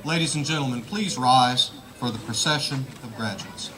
Ladies and gentlemen, please rise for the procession of graduates.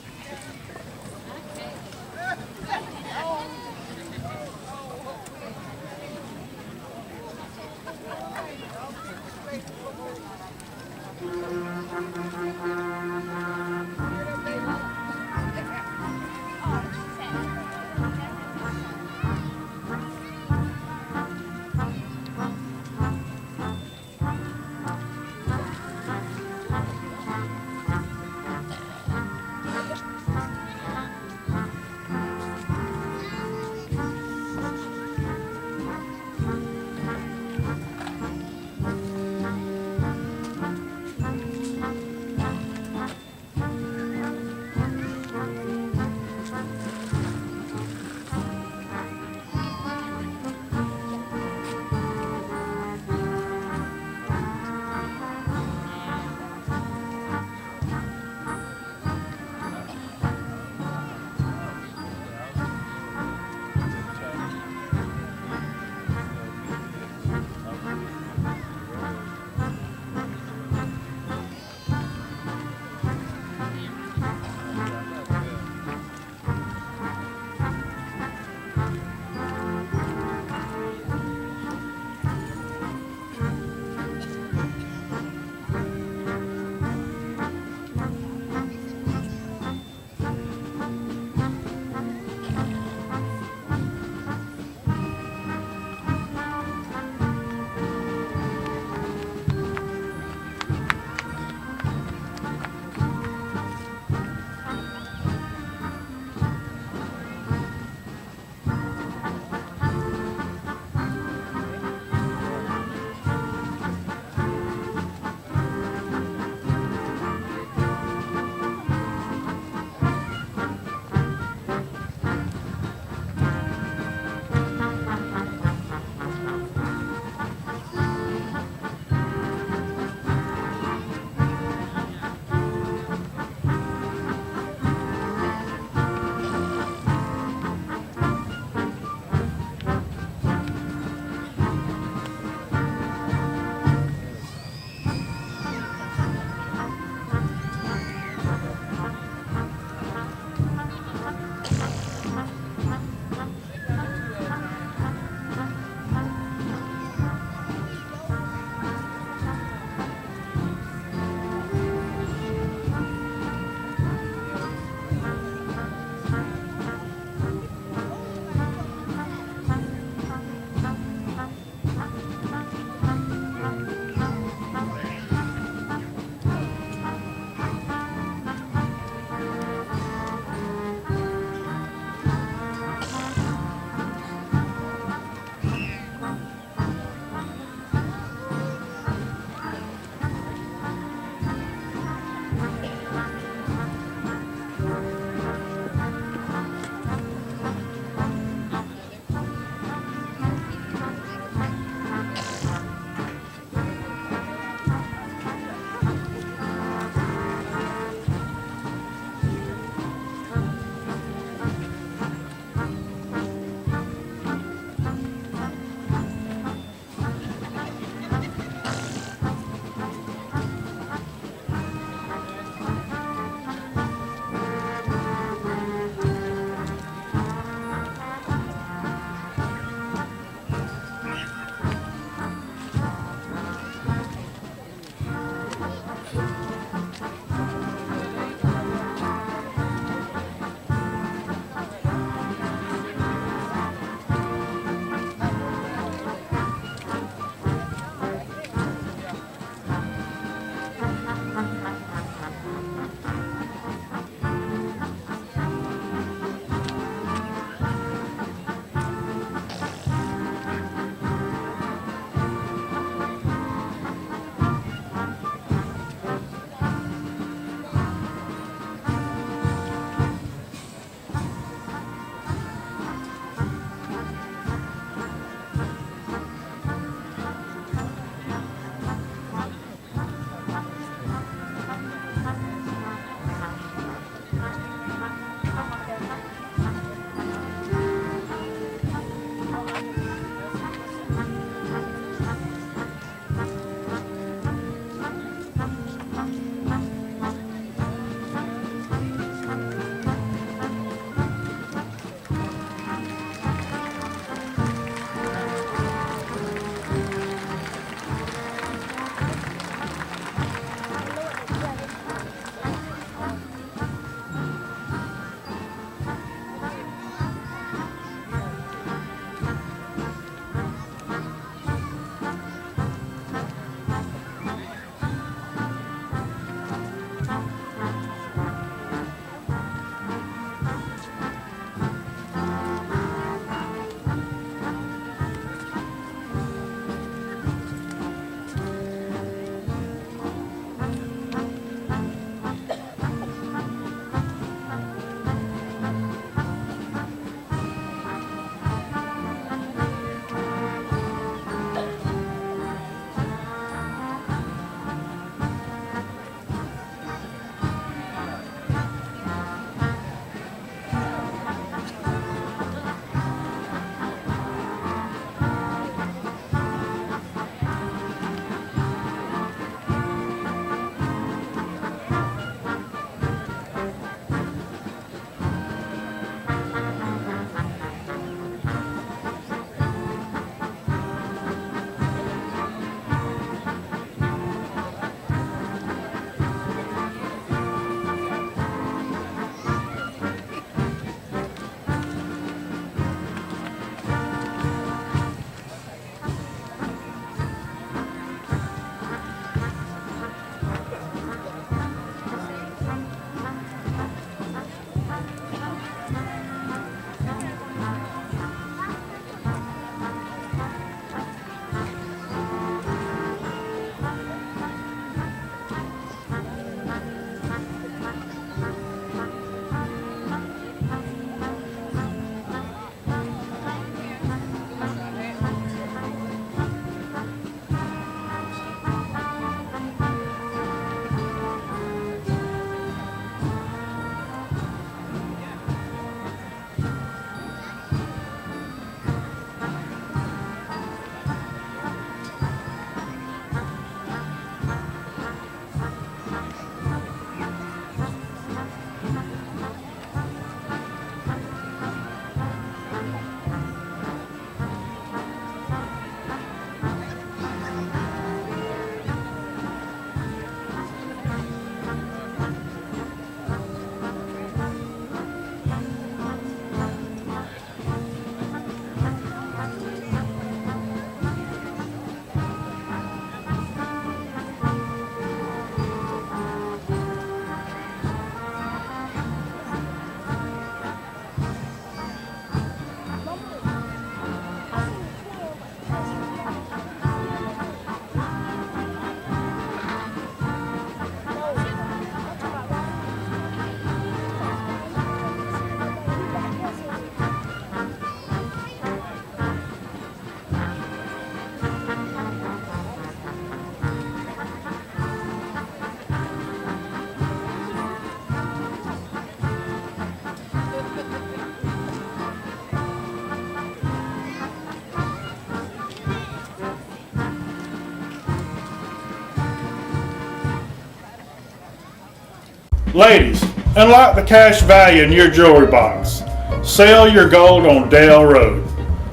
Ladies, unlock the cash value in your jewelry box. Sell your gold on Dale Road.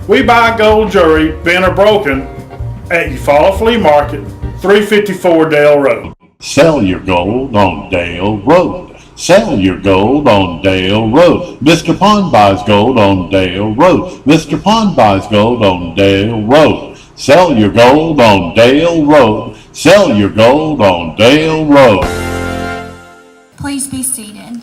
We buy gold jewelry, bent or broken, at Eufaula Flea Market, 354 Dale Road. Sell your gold on Dale Road. Sell your gold on Dale Road. Mr. Pond buys gold on Dale Road. Mr. Pond buys gold on Dale Road. Sell your gold on Dale Road. Sell your gold on Dale Road. Please be seated.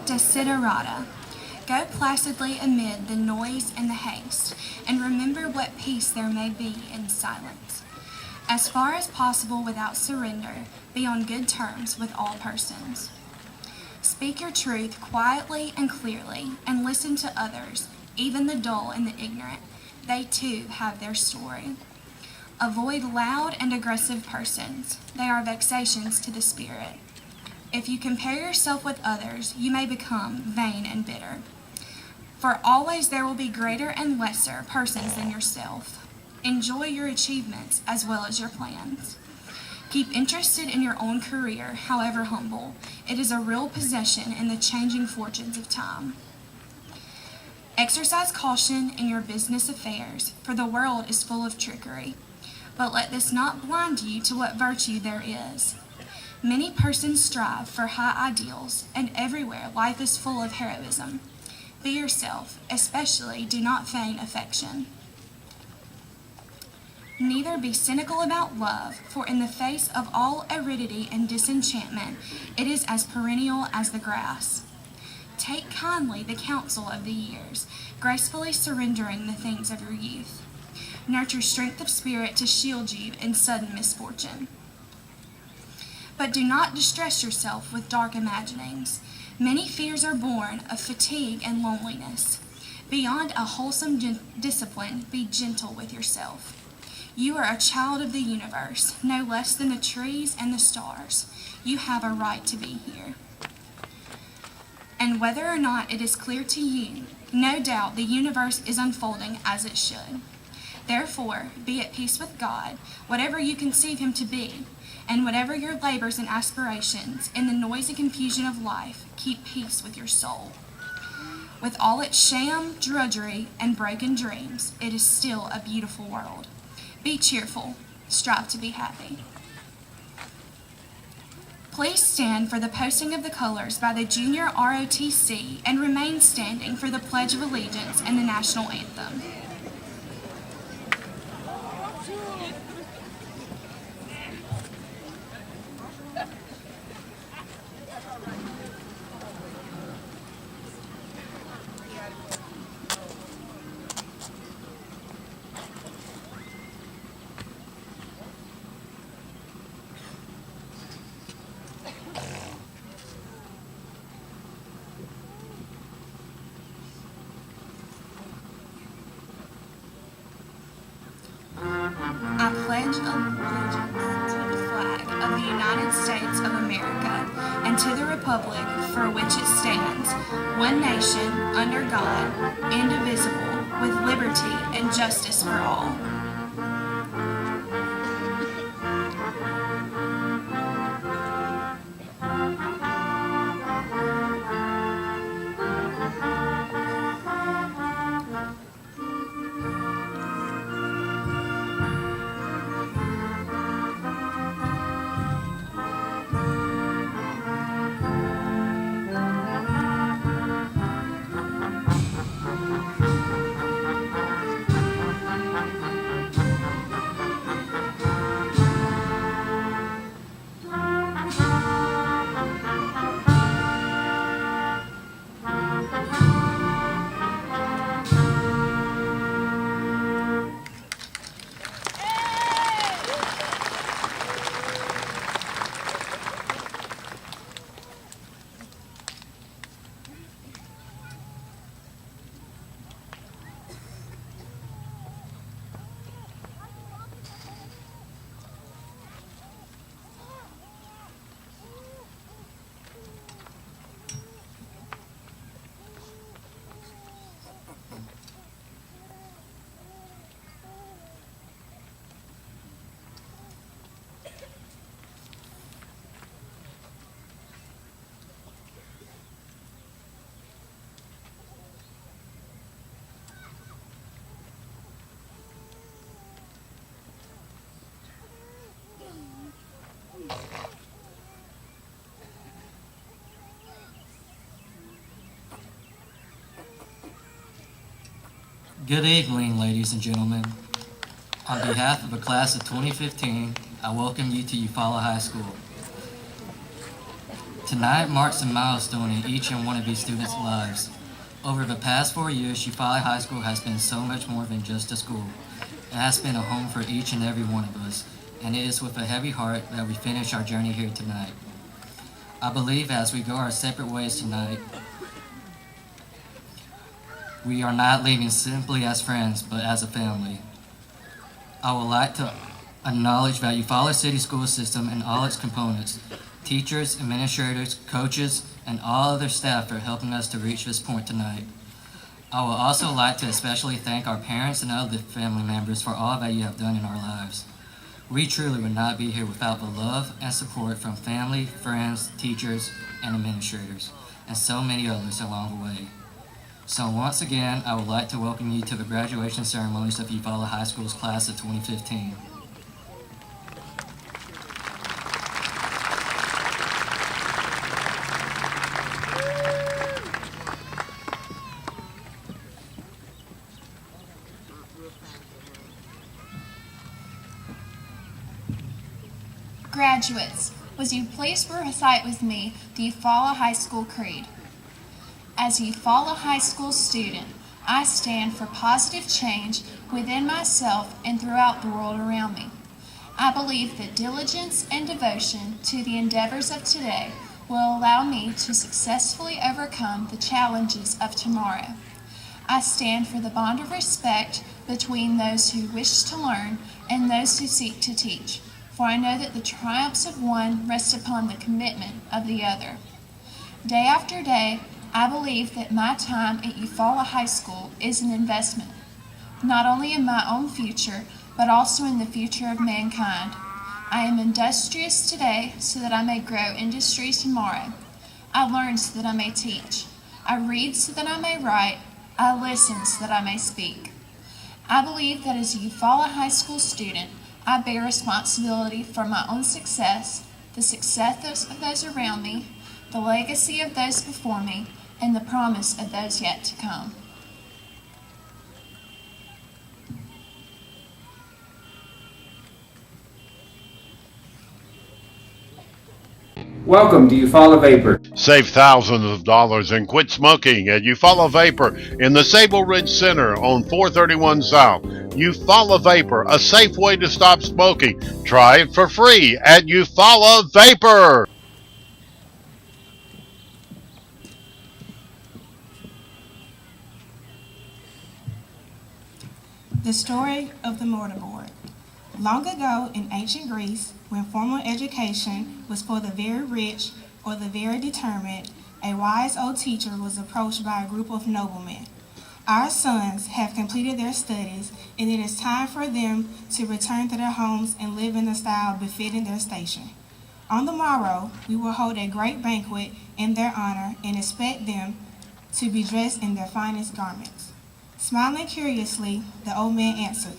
Desiderata. Go placidly amid the noise and the haste, and remember what peace there may be in silence. As far as possible without surrender, be on good terms with all persons. Speak your truth quietly and clearly, and listen to others, even the dull and the ignorant. They too have their story. Avoid loud and aggressive persons. They are vexations to the spirit. If you compare yourself with others, you may become vain and bitter. For always there will be greater and lesser persons than yourself. Enjoy your achievements as well as your plans. Keep interested in your own career, however humble. It is a real possession in the changing fortunes of time. Exercise caution in your business affairs, for the world is full of trickery. But let this not blind you to what virtue there is. Many persons strive for high ideals, and everywhere life is full of heroism. Be yourself, especially do not feign affection. Neither be cynical about love, for in the face of all aridity and disenchantment, it is as perennial as the grass. Take kindly the counsel of the years, gracefully surrendering the things of your youth. Nurture strength of spirit to shield you in sudden misfortune. But do not distress yourself with dark imaginings. Many fears are born of fatigue and loneliness. Beyond a wholesome discipline, be gentle with yourself. You are a child of the universe, no less than the trees and the stars. You have a right to be here. And whether or not it is clear to you, no doubt the universe is unfolding as it should. Therefore, be at peace with God, whatever you conceive him to be, and whatever your labors and aspirations, in the noisy confusion of life, keep peace with your soul. With all its sham, drudgery, and broken dreams, it is still a beautiful world. Be cheerful, strive to be happy. Please stand for the posting of the colors by the Junior ROTC and remain standing for the Pledge of Allegiance and the National Anthem. I pledge allegiance to the flag of the United States of America and to the republic for which it stands, one nation, under God, indivisible, with liberty and justice for all. Good evening, ladies and gentlemen. On behalf of the class of 2015, I welcome you to Eufaula High School. Tonight marks a milestone in each and one of these students' lives. Over the past 4 years, Eufaula High School has been so much more than just a school. It has been a home for each and every one of us, and it is with a heavy heart that we finish our journey here tonight. I believe as we go our separate ways tonight, we are not leaving simply as friends, but as a family. I would like to acknowledge that Eufaula City School System and all its components, teachers, administrators, coaches, and all other staff for helping us to reach this point tonight. I would also like to especially thank our parents and other family members for all that you have done in our lives. We truly would not be here without the love and support from family, friends, teachers, and administrators, and so many others along the way. So once again, I would like to welcome you to the graduation ceremonies of Eufaula High School's class of 2015. Graduates, would you please recite with me the Eufaula High School Creed? As a Eufaula High School student, I stand for positive change within myself and throughout the world around me. I believe that diligence and devotion to the endeavors of today will allow me to successfully overcome the challenges of tomorrow. I stand for the bond of respect between those who wish to learn and those who seek to teach, for I know that the triumphs of one rest upon the commitment of the other. Day after day, I believe that my time at Eufaula High School is an investment, not only in my own future, but also in the future of mankind. I am industrious today so that I may grow industry tomorrow. I learn so that I may teach. I read so that I may write. I listen so that I may speak. I believe that as a Eufaula High School student, I bear responsibility for my own success, the success of those around me, the legacy of those before me, and the promise of those yet to come. Welcome to Eufaula Vapor. Save thousands of dollars and quit smoking at Eufaula Vapor in the Sable Ridge Center on 431 South. Eufaula Vapor, a safe way to stop smoking. Try it for free at Eufaula Vapor. The story of the mortarboard. Long ago in ancient Greece, when formal education was for the very rich or the very determined, a wise old teacher was approached by a group of noblemen. Our sons have completed their studies, and it is time for them to return to their homes and live in a style befitting their station. On the morrow, we will hold a great banquet in their honor and expect them to be dressed in their finest garments. Smiling curiously, the old man answered,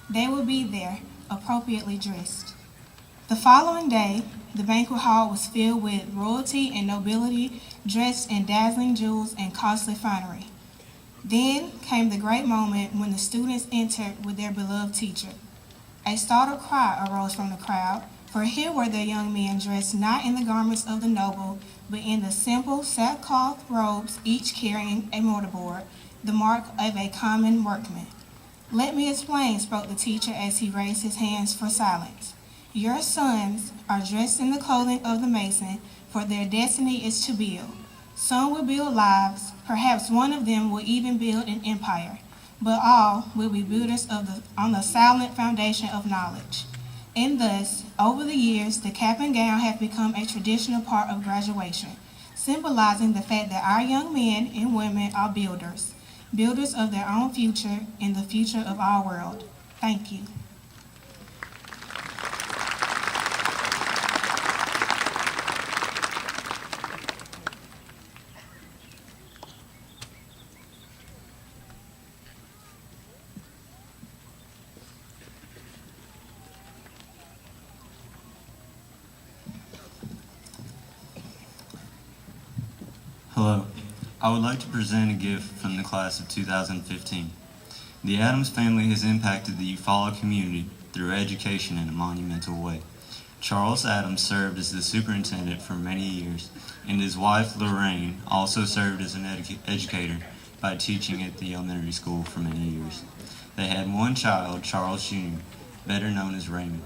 "They will be there, appropriately dressed." The following day, the banquet hall was filled with royalty and nobility dressed in dazzling jewels and costly finery. Then came the great moment when the students entered with their beloved teacher. A startled cry arose from the crowd, for here were the young men dressed not in the garments of the noble, but in the simple sackcloth robes, each carrying a mortarboard, the mark of a common workman. "Let me explain," spoke the teacher as he raised his hands for silence. "Your sons are dressed in the clothing of the mason, for their destiny is to build. Some will build lives, perhaps one of them will even build an empire, but all will be builders on the solid foundation of knowledge." And thus, over the years, the cap and gown have become a traditional part of graduation, symbolizing the fact that our young men and women are builders, builders of their own future and the future of our world. Thank you. Hello. I would like to present a gift from the class of 2015. The Adams family has impacted the Eufaula community through education in a monumental way. Charles Adams served as the superintendent for many years, and his wife Lorraine also served as an educator by teaching at the elementary school for many years. They had one child, Charles Jr., better known as Raymond.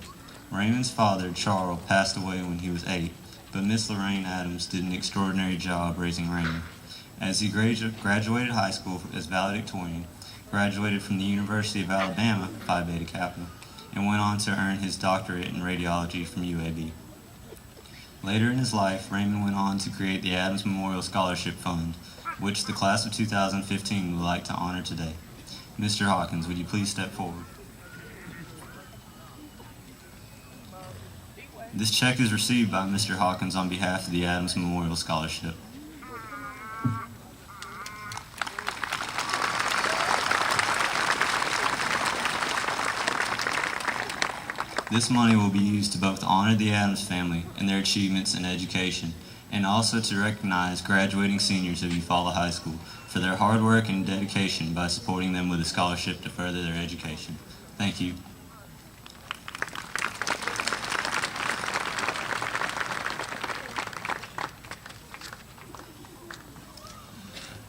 Raymond's father, Charles, passed away when he was 8, but Miss Lorraine Adams did an extraordinary job raising Raymond. As he graduated high school as valedictorian, graduated from the University of Alabama, Phi Beta Kappa, and went on to earn his doctorate in radiology from UAB. Later in his life, Raymond went on to create the Adams Memorial Scholarship Fund, which the class of 2015 would like to honor today. Mr. Hawkins, would you please step forward? This check is received by Mr. Hawkins on behalf of the Adams Memorial Scholarship. This money will be used to both honor the Adams family and their achievements in education, and also to recognize graduating seniors of Eufaula High School for their hard work and dedication by supporting them with a scholarship to further their education. Thank you.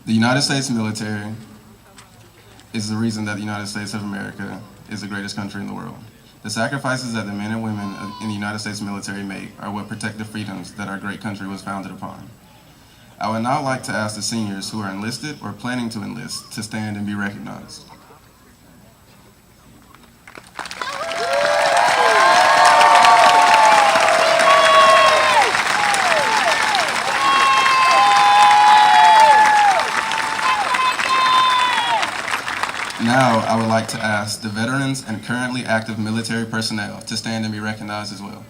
The United States military is the reason that the United States of America is the greatest country in the world. The sacrifices that the men and women in the United States military make are what protect the freedoms that our great country was founded upon. I would now like to ask the seniors who are enlisted or planning to enlist to stand and be recognized. Now, I would like to ask the veterans and currently active military personnel to stand and be recognized as well.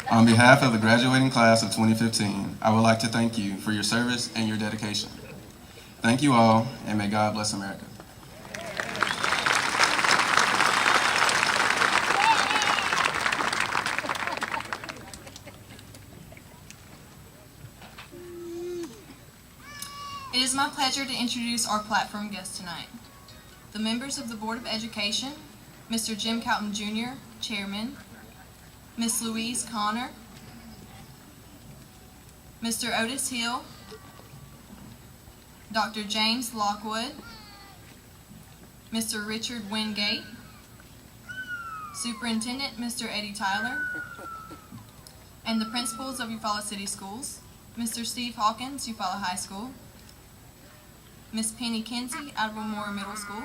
On behalf of the graduating class of 2015, I would like to thank you for your service and your dedication. Thank you all, and may God bless America. It is my pleasure to introduce our platform guests tonight. The members of the Board of Education, Mr. Jim Calton Jr., Chairman, Miss Louise Connor, Mr. Otis Hill, Dr. James Lockwood, Mr. Richard Wingate, Superintendent Mr. Eddie Tyler, and the principals of Eufaula City Schools, Mr. Steve Hawkins, Eufaula High School, Miss Penny Kinsey, Admiral Middle School,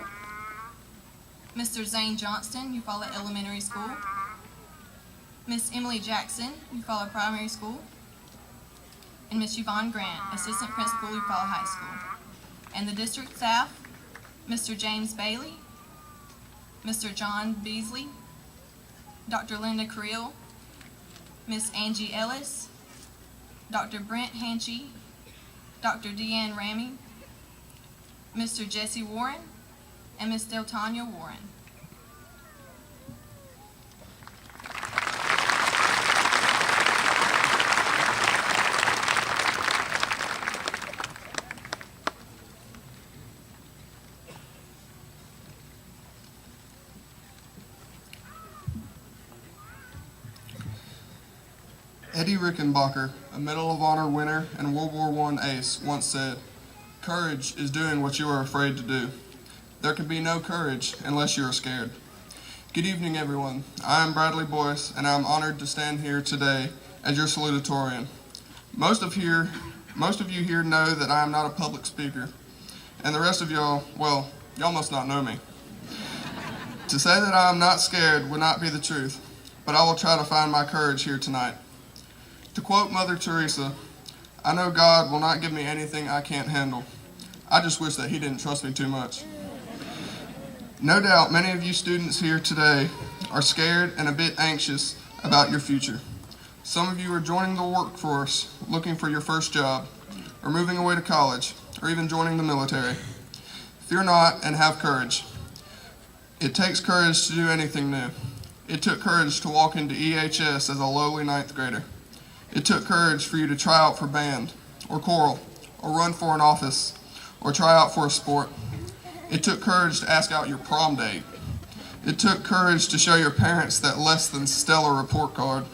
Mr. Zane Johnston, Eufaula Elementary School, Miss Emily Jackson, Eufaula Primary School, and Miss Yvonne Grant, Assistant Principal, Eufaula High School. And the district staff, Mr. James Bailey, Mr. John Beasley, Dr. Linda Creel, Miss Angie Ellis, Dr. Brent Hanchy, Dr. Deanne Ramey, Mr. Jesse Warren, and Miss Deltanya Warren. Eddie Rickenbacker, a Medal of Honor winner and World War I ace, once said, "Courage is doing what you are afraid to do. There can be no courage unless you are scared." Good evening, everyone. I am Bradley Boyce, and I am honored to stand here today as your salutatorian. Most of you here know that I am not a public speaker, and the rest of y'all, well, y'all must not know me. To say that I am not scared would not be the truth, but I will try to find my courage here tonight. To quote Mother Teresa, "I know God will not give me anything I can't handle. I just wish that He didn't trust me too much." No doubt many of you students here today are scared and a bit anxious about your future. Some of you are joining the workforce, looking for your first job, or moving away to college, or even joining the military. Fear not and have courage. It takes courage to do anything new. It took courage to walk into EHS as a lowly ninth grader. It took courage for you to try out for band, or choral, or run for an office, or try out for a sport. It took courage to ask out your prom date. It took courage to show your parents that less than stellar report card.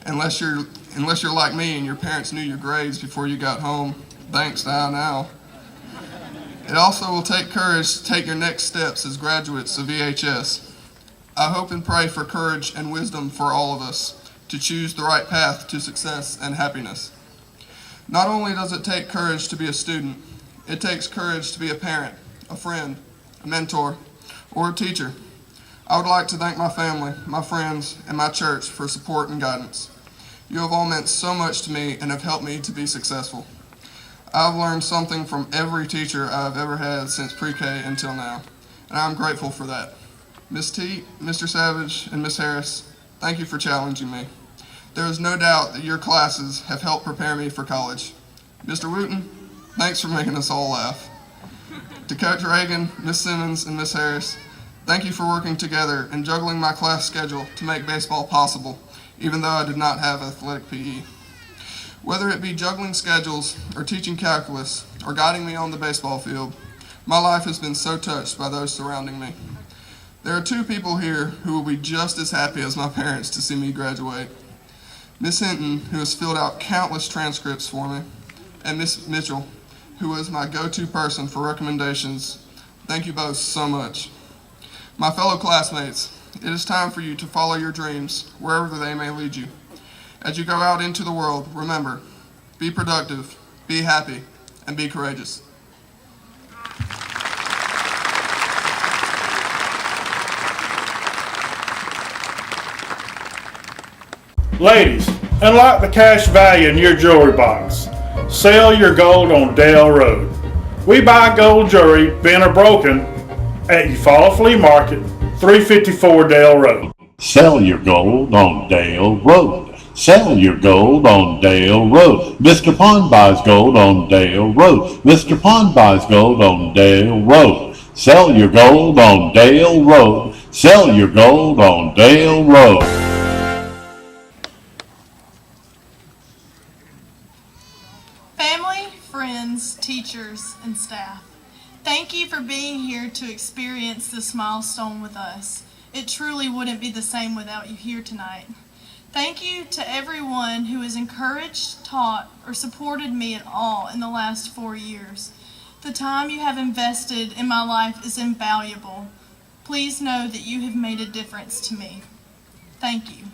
Unless you're like me and your parents knew your grades before you got home, thanks now. It also will take courage to take your next steps as graduates of EHS. I hope and pray for courage and wisdom for all of us to choose the right path to success and happiness. Not only does it take courage to be a student, it takes courage to be a parent, a friend, a mentor, or a teacher. I would like to thank my family, my friends, and my church for support and guidance. You have all meant so much to me and have helped me to be successful. I've learned something from every teacher I've ever had since pre-K until now, and I'm grateful for that. Ms. T, Mr. Savage, and Ms. Harris, thank you for challenging me. There is no doubt that your classes have helped prepare me for college. Mr. Wooten, thanks for making us all laugh. To Coach Reagan, Ms. Simmons, and Ms. Harris, thank you for working together and juggling my class schedule to make baseball possible, even though I did not have athletic PE. Whether it be juggling schedules, or teaching calculus, or guiding me on the baseball field, my life has been so touched by those surrounding me. There are two people here who will be just as happy as my parents to see me graduate. Miss Hinton, who has filled out countless transcripts for me, and Miss Mitchell, who was my go-to person for recommendations. Thank you both so much. My fellow classmates, it is time for you to follow your dreams wherever they may lead you. As you go out into the world, remember, be productive, be happy, and be courageous. Ladies, unlock the cash value in your jewelry box. Sell your gold on Dale Road. We buy gold jewelry, bent or broken, at Eufaula Flea Market, 354 Dale Road. Sell your gold on Dale Road. Sell your gold on Dale Road. Mr. Pond buys gold on Dale Road. Mr. Pond buys gold on Dale Road. Sell your gold on Dale Road. Sell your gold on Dale Road. Family, friends, teachers, and staff, thank you for being here to experience this milestone with us. It truly wouldn't be the same without you here tonight. Thank you to everyone who has encouraged, taught, or supported me at all in the last 4 years. The time you have invested in my life is invaluable. Please know that you have made a difference to me. Thank you.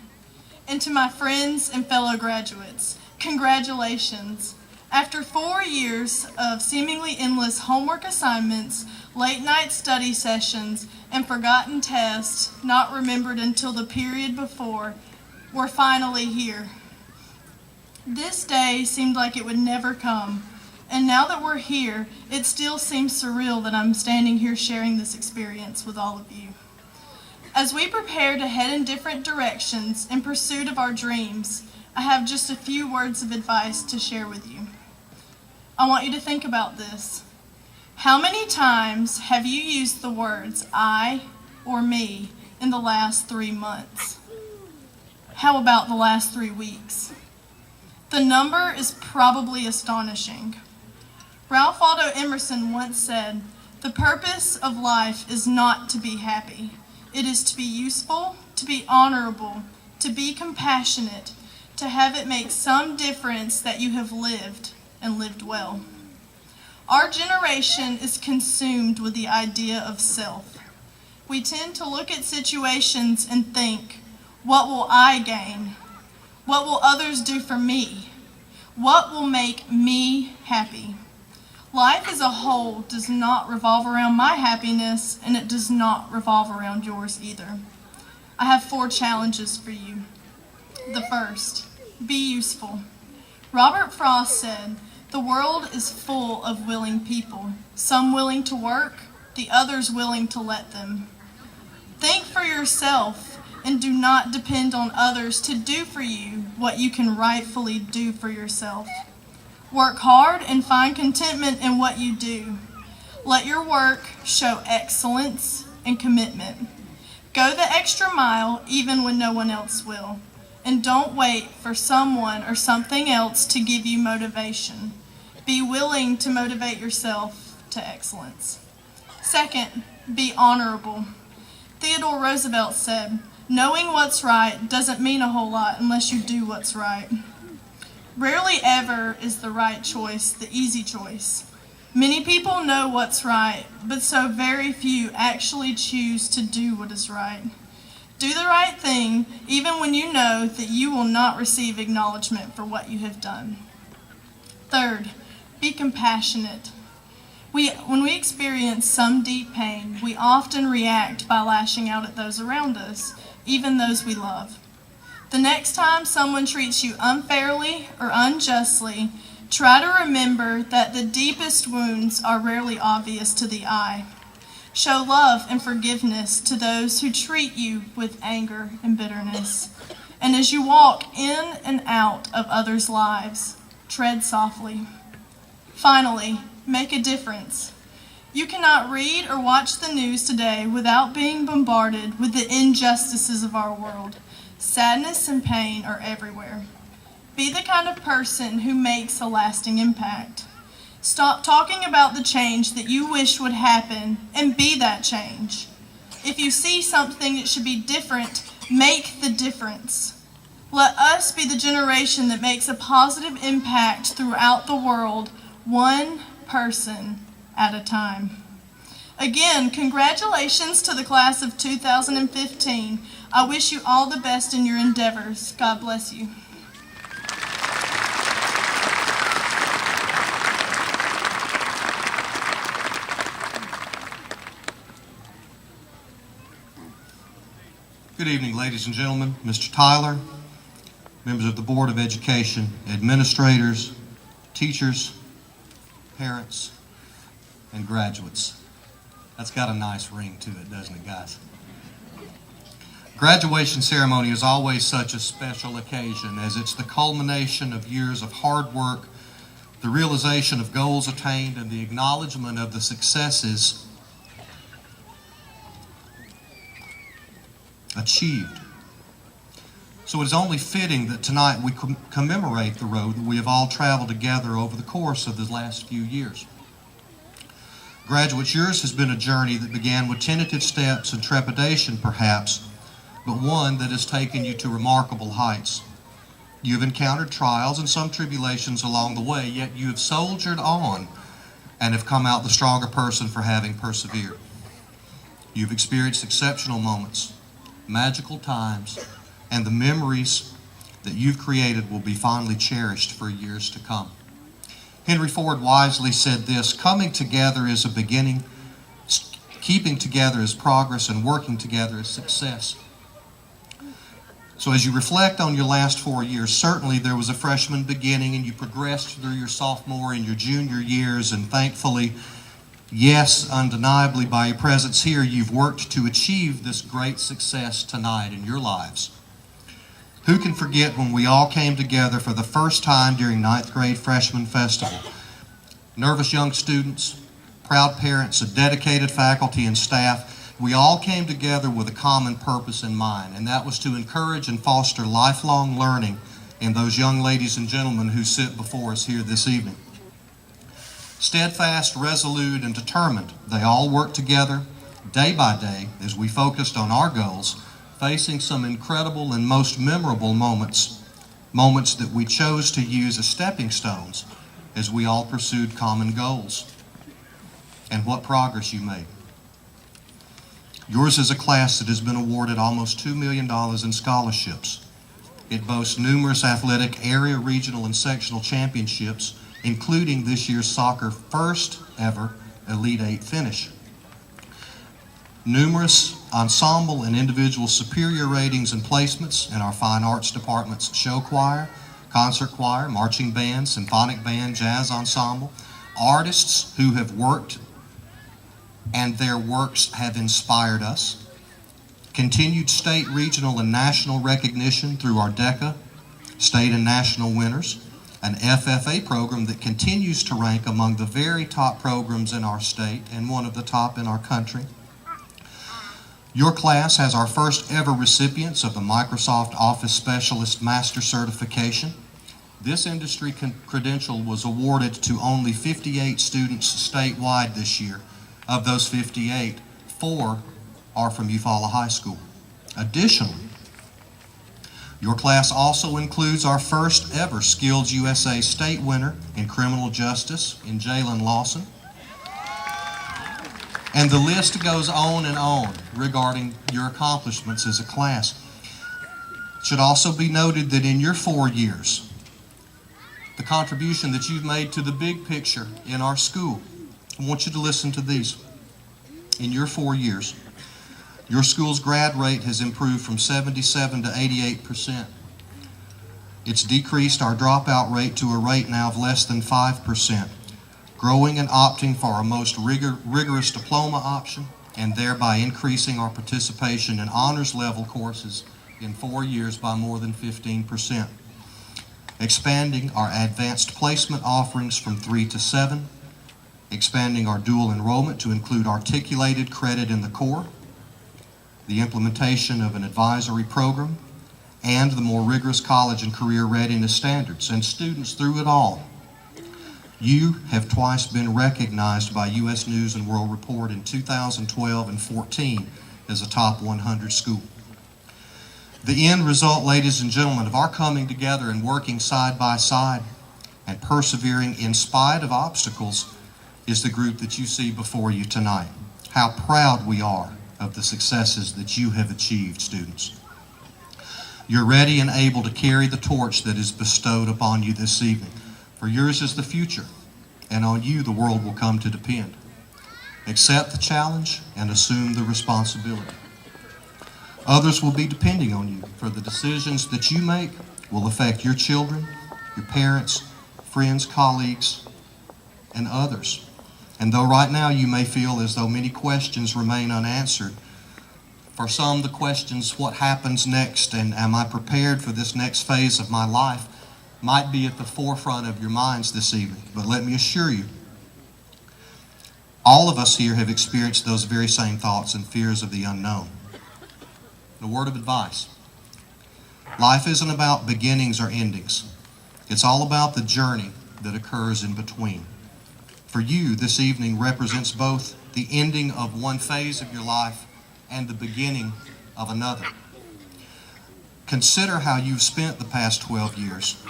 And to my friends and fellow graduates, congratulations. After 4 years of seemingly endless homework assignments, late-night study sessions, and forgotten tests not remembered until the period before, we're finally here. This day seemed like it would never come, and now that we're here, it still seems surreal that I'm standing here sharing this experience with all of you. As we prepare to head in different directions in pursuit of our dreams, I have just a few words of advice to share with you. I want you to think about this. How many times have you used the words I or me in the last 3 months? How about the last 3 weeks? The number is probably astonishing. Ralph Waldo Emerson once said, "The purpose of life is not to be happy. It is to be useful, to be honorable, to be compassionate, to have it make some difference that you have lived and lived well." Our generation is consumed with the idea of self. We tend to look at situations and think, what will I gain? What will others do for me? What will make me happy? Life as a whole does not revolve around my happiness, and it does not revolve around yours either. I have 4 challenges for you. The first, be useful. Robert Frost said, "The world is full of willing people, some willing to work, the others willing to let them." Think for yourself and do not depend on others to do for you what you can rightfully do for yourself. Work hard and find contentment in what you do. Let your work show excellence and commitment. Go the extra mile even when no one else will. And don't wait for someone or something else to give you motivation. Be willing to motivate yourself to excellence. Second, be honorable. Theodore Roosevelt said, "Knowing what's right doesn't mean a whole lot unless you do what's right." Rarely ever is the right choice the easy choice. Many people know what's right, but so very few actually choose to do what is right. Do the right thing, even when you know that you will not receive acknowledgement for what you have done. Third, be compassionate. When we experience some deep pain, we often react by lashing out at those around us, even those we love. The next time someone treats you unfairly or unjustly, try to remember that the deepest wounds are rarely obvious to the eye. Show love and forgiveness to those who treat you with anger and bitterness. And as you walk in and out of others' lives, tread softly. Finally, make a difference. You cannot read or watch the news today without being bombarded with the injustices of our world. Sadness and pain are everywhere. Be the kind of person who makes a lasting impact. Stop talking about the change that you wish would happen and be that change. If you see something that should be different, make the difference. Let us be the generation that makes a positive impact throughout the world, one person at a time. Again, congratulations to the class of 2015. I wish you all the best in your endeavors. God bless you. Good evening, ladies and gentlemen. Mr. Tyler, members of the Board of Education, administrators, teachers, parents, and graduates. That's got a nice ring to it, doesn't it, guys? Graduation ceremony is always such a special occasion, as it's the culmination of years of hard work, the realization of goals attained, and the acknowledgement of the successes achieved. So it is only fitting that tonight we commemorate the road that we have all traveled together over the course of the last few years. Graduates, yours has been a journey that began with tentative steps and trepidation perhaps, but one that has taken you to remarkable heights. You have encountered trials and some tribulations along the way, yet you have soldiered on and have come out the stronger person for having persevered. You've experienced exceptional moments, magical times, and the memories that you've created will be fondly cherished for years to come. Henry Ford wisely said this: coming together is a beginning, keeping together is progress, and working together is success. So as you reflect on your last 4 years, certainly there was a freshman beginning and you progressed through your sophomore and your junior years, and thankfully, yes, undeniably by your presence here, you've worked to achieve this great success tonight in your lives. Who can forget when we all came together for the first time during 9th grade freshman festival? Nervous young students, proud parents, a dedicated faculty and staff, we all came together with a common purpose in mind, and that was to encourage and foster lifelong learning in those young ladies and gentlemen who sit before us here this evening. Steadfast, resolute, and determined, they all worked together day by day as we focused on our goals, facing some incredible and most memorable moments that we chose to use as stepping stones as we all pursued common goals. And what progress you made. Yours is a class that has been awarded almost $2 million in scholarships. It boasts numerous athletic area, regional, and sectional championships, including this year's soccer first ever Elite Eight finish. Numerous ensemble and individual superior ratings and placements in our fine arts department's show choir, concert choir, marching band, symphonic band, jazz ensemble, artists who have worked and their works have inspired us, continued state, regional, and national recognition through our DECA, state and national winners, an FFA program that continues to rank among the very top programs in our state and one of the top in our country. Your class has our first ever recipients of the Microsoft Office Specialist Master Certification. This industry credential was awarded to only 58 students statewide this year. Of those 58, 4 are from Eufaula High School. Additionally, your class also includes our first ever Skills USA state winner in criminal justice in Jalen Lawson. And the list goes on and on regarding your accomplishments as a class. It should also be noted that in your 4 years, the contribution that you've made to the big picture in our school, I want you to listen to these. In your 4 years, your school's grad rate has improved from 77 to 88%. It's decreased our dropout rate to a rate now of less than 5%, growing and opting for our most rigorous diploma option, and thereby increasing our participation in honors level courses in 4 years by more than 15%. Expanding our advanced placement offerings from 3 to 7, expanding our dual enrollment to include articulated credit in the core, the implementation of an advisory program, and the more rigorous college and career readiness standards. And students, through it all, you have twice been recognized by U.S. News and World Report in 2012 and 14 as a top 100 school. The end result, ladies and gentlemen, of our coming together and working side by side and persevering in spite of obstacles is the group that you see before you tonight. How proud we are of the successes that you have achieved, students. You're ready and able to carry the torch that is bestowed upon you this evening. For yours is the future, and on you the world will come to depend. Accept the challenge and assume the responsibility. Others will be depending on you, for the decisions that you make will affect your children, your parents, friends, colleagues, and others. And though right now you may feel as though many questions remain unanswered, for some the questions, what happens next and am I prepared for this next phase of my life, might be at the forefront of your minds this evening. But let me assure you, all of us here have experienced those very same thoughts and fears of the unknown. A word of advice. Life isn't about beginnings or endings. It's all about the journey that occurs in between. For you, this evening represents both the ending of one phase of your life and the beginning of another. Consider how you've spent the past 12 years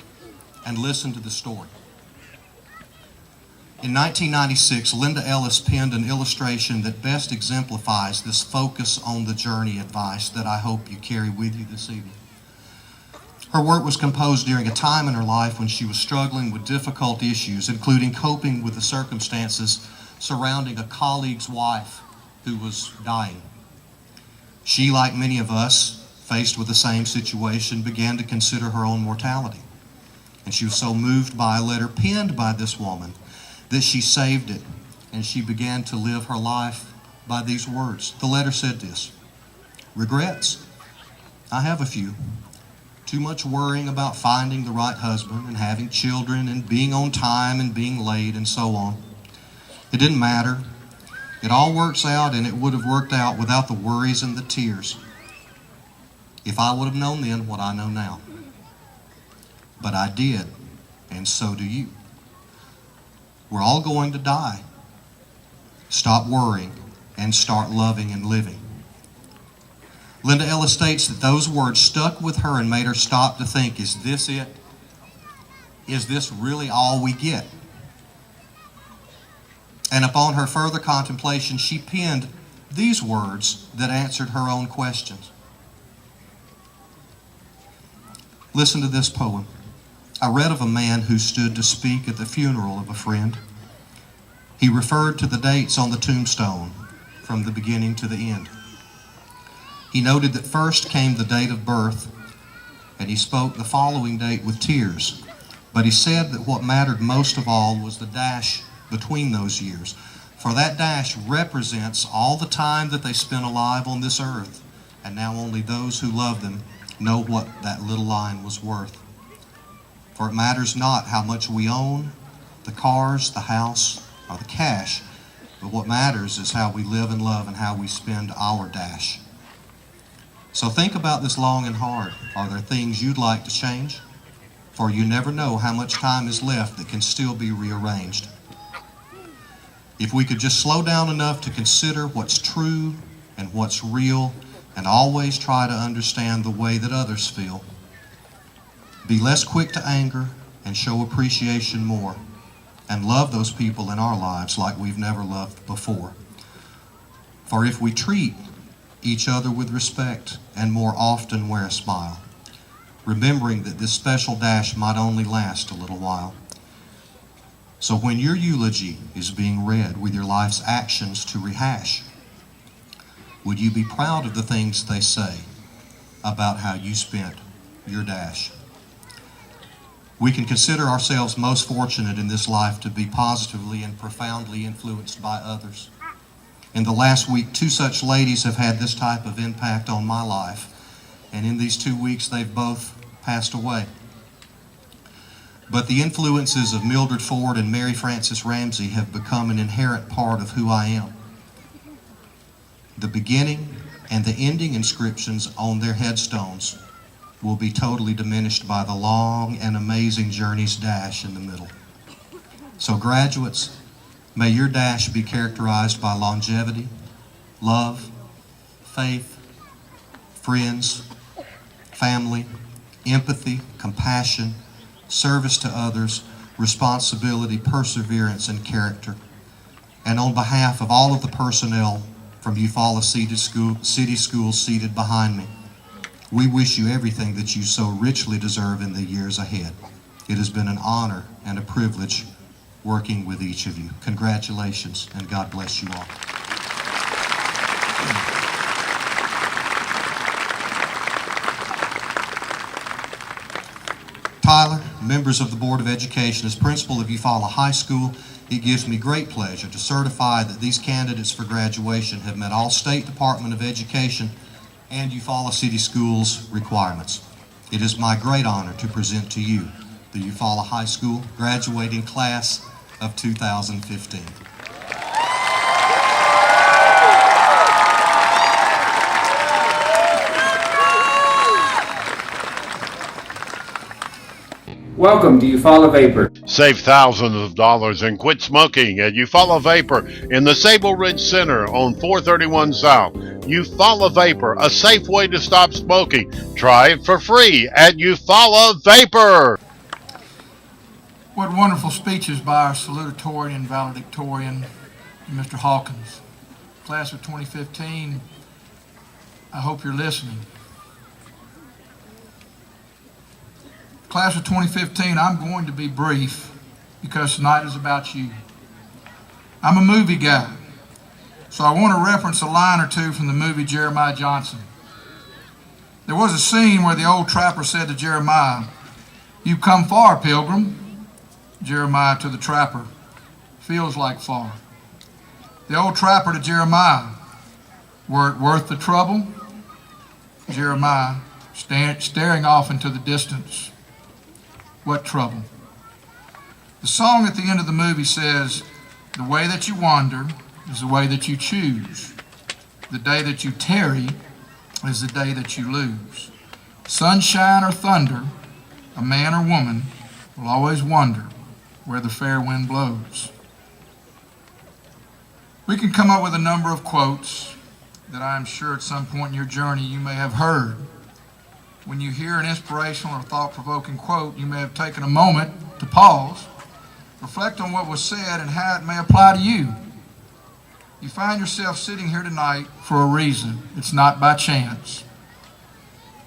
and listen to the story. In 1996, Linda Ellis penned an illustration that best exemplifies this focus on the journey advice that I hope you carry with you this evening. Her work was composed during a time in her life when she was struggling with difficult issues, including coping with the circumstances surrounding a colleague's wife who was dying. She, like many of us, faced with the same situation, began to consider her own mortality. And she was so moved by a letter penned by this woman that she saved it, and she began to live her life by these words. The letter said this: "Regrets? I have a few. Too much worrying about finding the right husband and having children and being on time and being late and so on. It didn't matter. It all works out, and it would have worked out without the worries and the tears. If I would have known then what I know now. But I did, and so do you. We're all going to die. Stop worrying and start loving and living." Linda Ellis states that those words stuck with her and made her stop to think, is this it? Is this really all we get? And upon her further contemplation, she penned these words that answered her own questions. Listen to this poem. I read of a man who stood to speak at the funeral of a friend. He referred to the dates on the tombstone from the beginning to the end. He noted that first came the date of birth, and he spoke the following date with tears. But he said that what mattered most of all was the dash between those years. For that dash represents all the time that they spent alive on this earth, and now only those who love them know what that little line was worth. For it matters not how much we own, the cars, the house, or the cash, but what matters is how we live and love and how we spend our dash. So think about this long and hard. Are there things you'd like to change? For you never know how much time is left that can still be rearranged. If we could just slow down enough to consider what's true and what's real, and always try to understand the way that others feel. Be less quick to anger and show appreciation more, and love those people in our lives like we've never loved before. For if we treat each other with respect and more often wear a smile, remembering that this special dash might only last a little while. So when your eulogy is being read with your life's actions to rehash, would you be proud of the things they say about how you spent your dash? We can consider ourselves most fortunate in this life to be positively and profoundly influenced by others. In the last week, 2 such ladies have had this type of impact on my life, and in these 2 weeks they've both passed away. But the influences of Mildred Ford and Mary Frances Ramsey have become an inherent part of who I am. The beginning and the ending inscriptions on their headstones will be totally diminished by the long and amazing journey's dash in the middle. So graduates, may your dash be characterized by longevity, love, faith, friends, family, empathy, compassion, service to others, responsibility, perseverance, and character. And on behalf of all of the personnel from Eufaula City Schools seated behind me, we wish you everything that you so richly deserve in the years ahead. It has been an honor and a privilege working with each of you. Congratulations, and God bless you all. Tyler, members of the Board of Education, as principal of Eufaula High School, it gives me great pleasure to certify that these candidates for graduation have met all State Department of Education and Eufaula City Schools requirements. It is my great honor to present to you the Eufaula High School graduating class of 2015. Welcome to Eufaula Vapor. Save thousands of dollars and quit smoking at Eufaula Vapor in the Sable Ridge Center on 431 South. Eufaula Vapor, a safe way to stop smoking. Try it for free at Eufaula Vapor. What wonderful speeches by our salutatorian and valedictorian, Mr. Hawkins. Class of 2015, I hope you're listening. Class of 2015, I'm going to be brief because tonight is about you. I'm a movie guy, so I want to reference a line or two from the movie Jeremiah Johnson. There was a scene where the old trapper said to Jeremiah, "You've come far, pilgrim." Jeremiah to the trapper, "Feels like far." The old trapper to Jeremiah, "Were it worth the trouble?" Jeremiah, staring off into the distance, "What trouble?" The song at the end of the movie says, "The way that you wander is the way that you choose. The day that you tarry is the day that you lose. Sunshine or thunder, a man or woman will always wonder where the fair wind blows." We can come up with a number of quotes that I am sure at some point in your journey you may have heard. When you hear an inspirational or thought-provoking quote, you may have taken a moment to pause, reflect on what was said and how it may apply to you. You find yourself sitting here tonight for a reason. It's not by chance.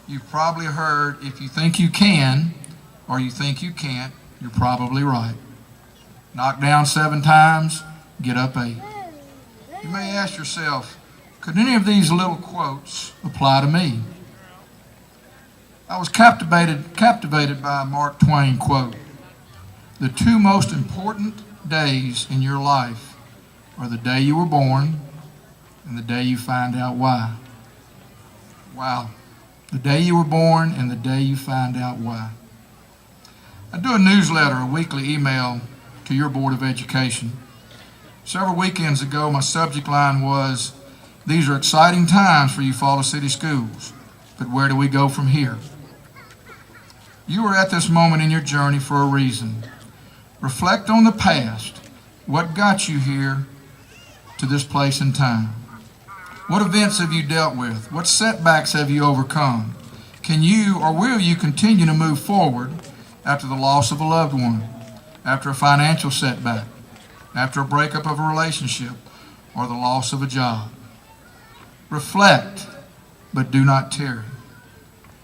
You've probably heard, if you think you can or you think you can't, you're probably right. Knock down 7 times, get up 8. You may ask yourself, could any of these little quotes apply to me? I was captivated by a Mark Twain quote. The 2 most important days in your life are the day you were born and the day you find out why. Wow. The day you were born and the day you find out why. I do a newsletter, a weekly email to your Board of Education. Several weekends ago, my subject line was, "These are exciting times for Eufaula City Schools." but where do we go from here? You are at this moment in your journey for a reason. Reflect on the past. What got you here to this place and time? What events have you dealt with? What setbacks have you overcome? Can you or will you continue to move forward after the loss of a loved one, after a financial setback, after a breakup of a relationship, or the loss of a job? Reflect, but do not tarry.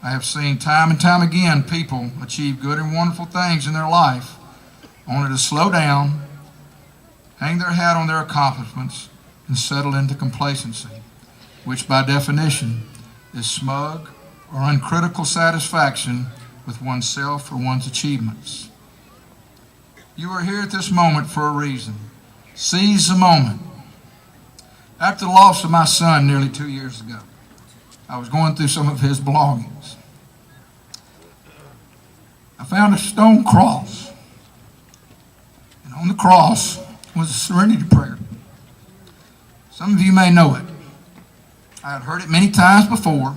I have seen time and time again people achieve good and wonderful things in their life only to slow down, hang their hat on their accomplishments, and settle into complacency, which by definition is smug or uncritical satisfaction with oneself or one's achievements. You are here at this moment for a reason. Seize the moment. After the loss of my son nearly 2 years ago, I was going through some of his belongings. I found a stone cross, and on the cross was a serenity prayer. Some of you may know it. I had heard it many times before,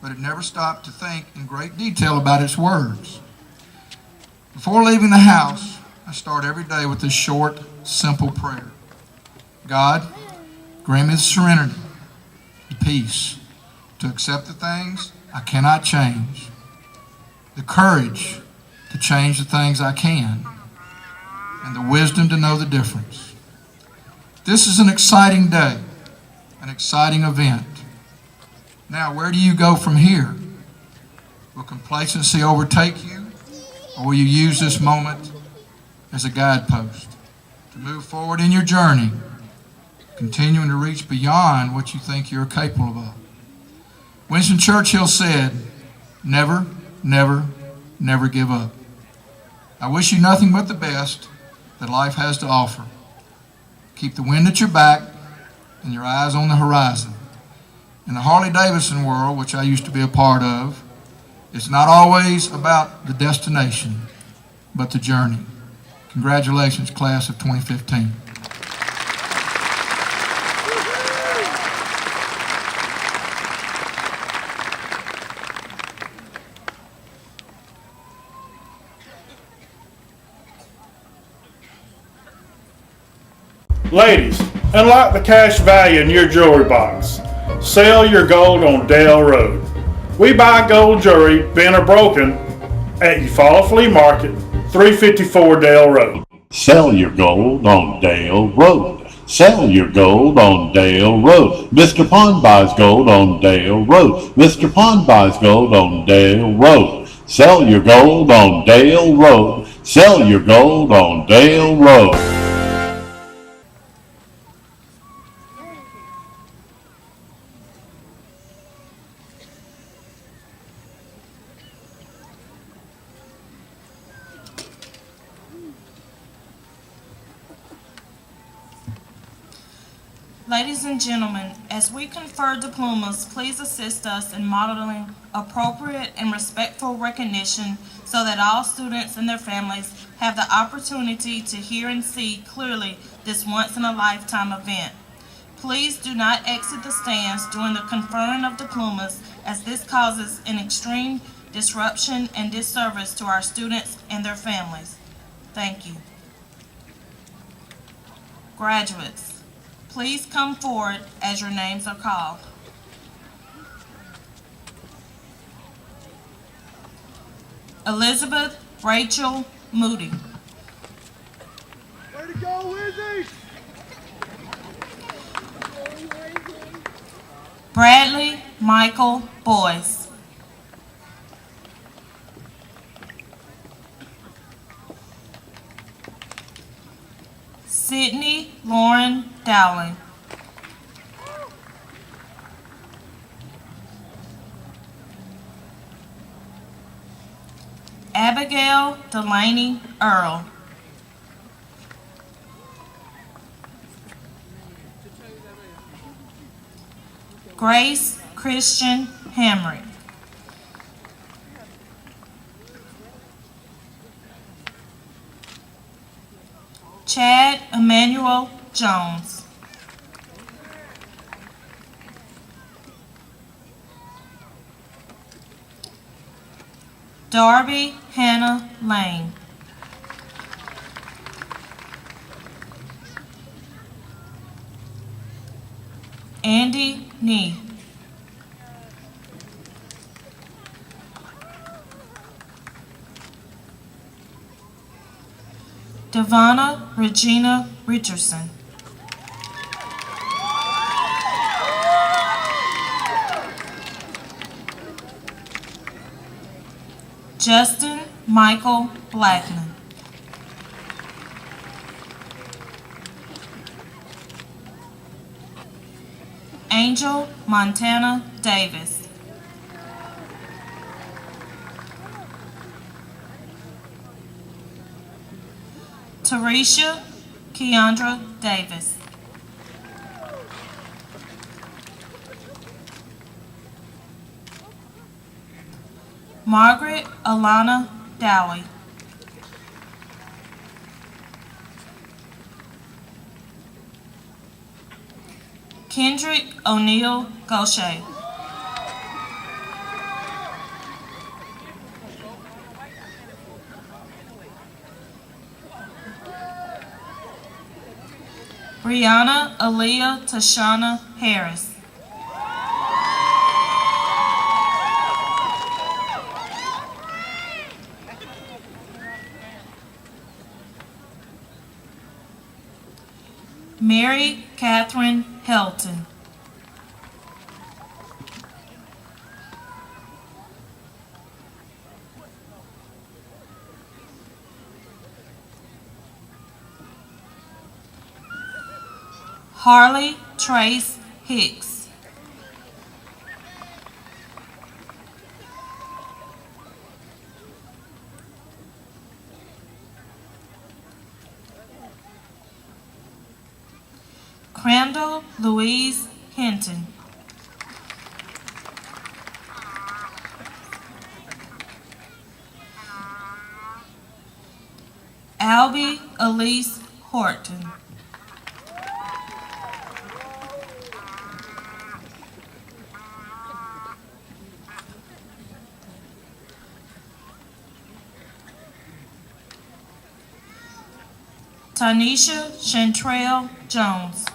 but had never stopped to think in great detail about its words. Before leaving the house, I start every day with this short, simple prayer. God, grant me the serenity, the peace, to accept the things I cannot change, the courage to change the things I can, and the wisdom to know the difference. This is an exciting day, an exciting event. Now, where do you go from here? Will complacency overtake you, or will you use this moment as a guidepost to move forward in your journey, continuing to reach beyond what you think you're capable of? Winston Churchill said, never, never, never give up. I wish you nothing but the best that life has to offer. Keep the wind at your back and your eyes on the horizon. In the Harley-Davidson world, which I used to be a part of, it's not always about the destination, but the journey. Congratulations, class of 2015. Ladies, unlock the cash value in your jewelry box. Sell your gold on Dale Road. We buy gold jewelry, bent or broken, at Eufaula Flea Market, 354 Dale Road. Sell your gold on Dale Road. Sell your gold on Dale Road. Mr. Pond buys gold on Dale Road. Mr. Pond buys gold on Dale Road. Sell your gold on Dale Road. Sell your gold on Dale Road. Ladies and gentlemen, as we confer diplomas, please assist us in modeling appropriate and respectful recognition so that all students and their families have the opportunity to hear and see clearly this once-in-a-lifetime event. Please do not exit the stands during the conferring of diplomas, as this causes an extreme disruption and disservice to our students and their families. Thank you. Graduates, please come forward as your names are called. Elizabeth Rachel Moody. Way to go, Wizzy! Bradley Michael Boyce. Sydney Lauren Dowling. Abigail Delaney Earl. Grace Christian Hamrick. Chad Emmanuel Jones. Darby Hannah Lane. Andy Nee. Devonna Regina Richardson. Justin Michael Blackman. Angel Montana Davis. Tarisha Keandra Davis. Margaret Alana Dowie. Kendrick O'Neill Gaucher. Brianna Aaliyah Tashana Harris. Mary Catherine Helton. Harley Trace Hicks. Crandall Louise Hinton. Albie Elise Horton. Tanisha Chantrell Jones.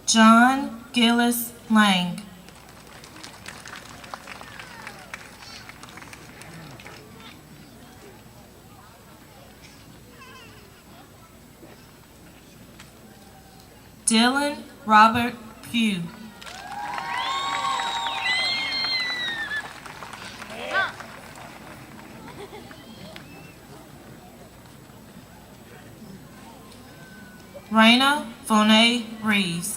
John Gillis Lang. Dylan Robert Pugh. Raina Foné Reeves.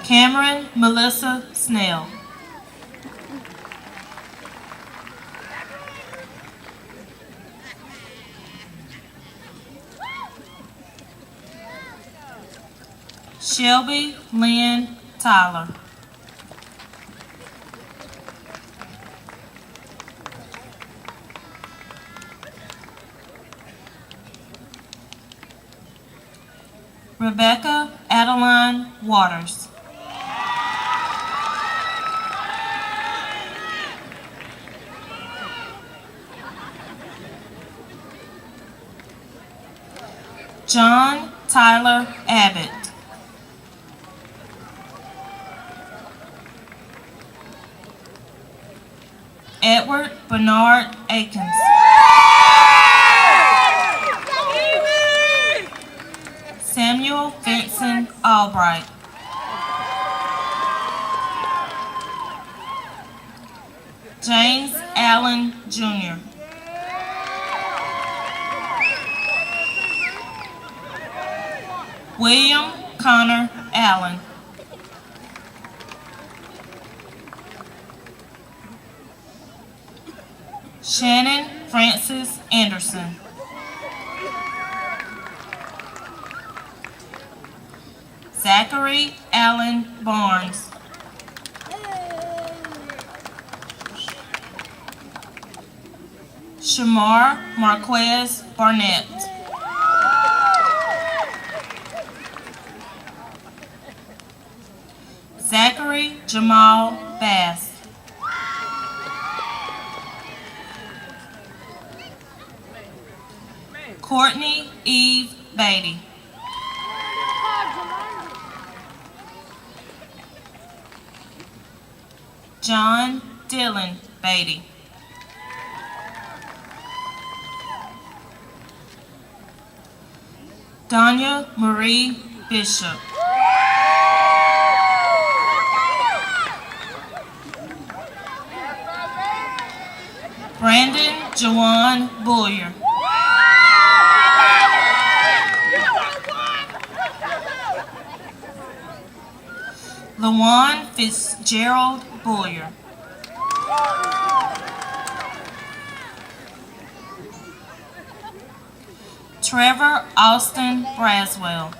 Cameron Melissa Snell. Shelby Lynn Tyler. Rebecca Adeline Waters. John Tyler Abbott. Edward Bernard Akins. Samuel Vincent Albright. James Allen Jr. William Connor Allen. Shannon Francis Anderson. Zachary Allen Barnes. Shamar Marquez Barnett. Zachary Jamal Bass. Courtney Eve Beatty. John Dylan Beatty. Danya Marie Bishop. Brandon Jawan Boyer. Lawan Fitzgerald Boyer. Trevor Austin Braswell.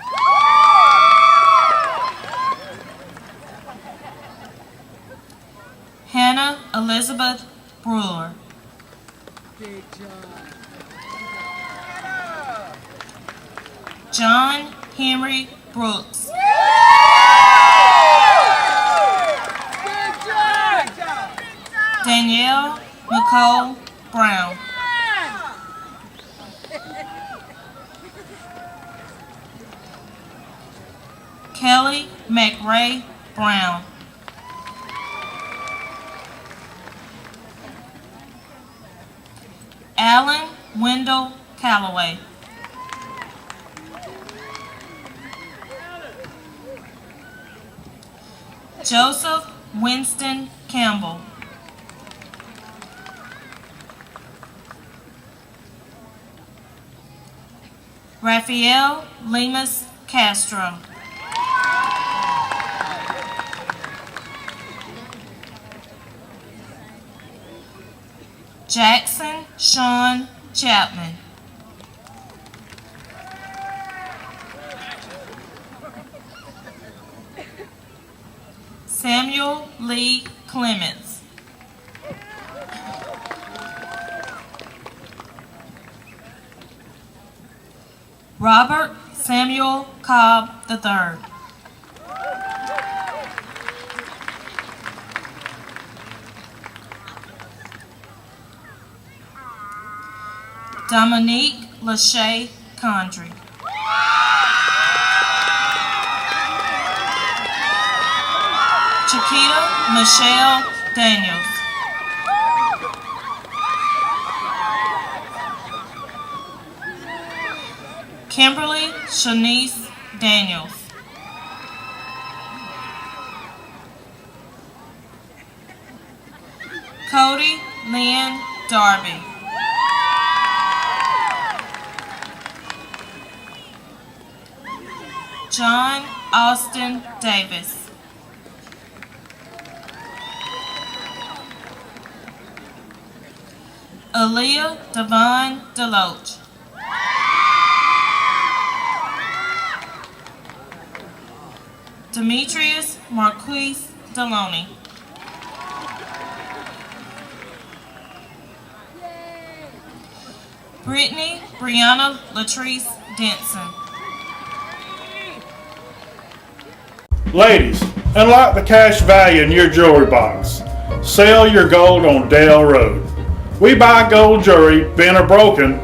Hannah Elizabeth Brewer. John Henry Brooks. Danielle Nicole Brown. Kelly McRae Brown. Alan Wendell Calloway. Joseph Winston Campbell. Raphael Lemus Castro. Jackson Sean Chapman. Samuel Lee Clements. Robert Samuel Cobb III. Dominique Lachey Condry. Chiquita Michelle Daniels. Kimberly Shanice Daniels. Cody Lynn Darby. John Austin Davis. Aaliyah Devon Deloach. Demetrius Marquise Deloney. Brittany Brianna Latrice Denson. Ladies, unlock the cash value in your jewelry box. Sell your gold on Dale Road. We buy gold jewelry, bent or broken,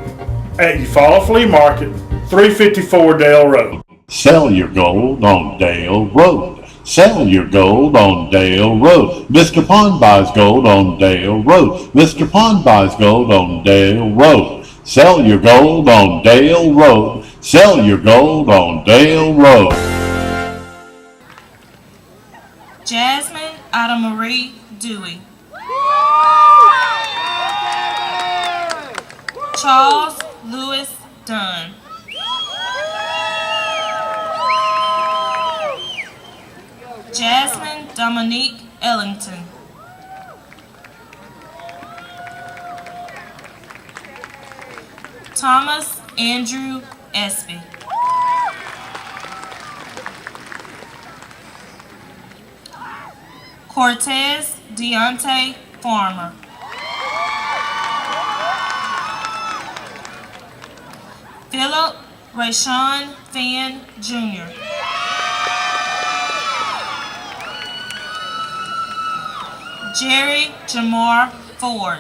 at Eufaula Flea Market, 354 Dale Road. Sell your gold on Dale Road. Sell your gold on Dale Road. Mr. Pond buys gold on Dale Road. Mr. Pond buys gold on Dale Road. Sell your gold on Dale Road. Sell your gold on Dale Road. Jasmine Adamarie Dewey. Charles Lewis Dunn. Jasmine Dominique Ellington. Thomas Andrew Espy. Cortez Deontay Farmer. Philip Rashawn Finn Jr. Jerry Jamar Ford.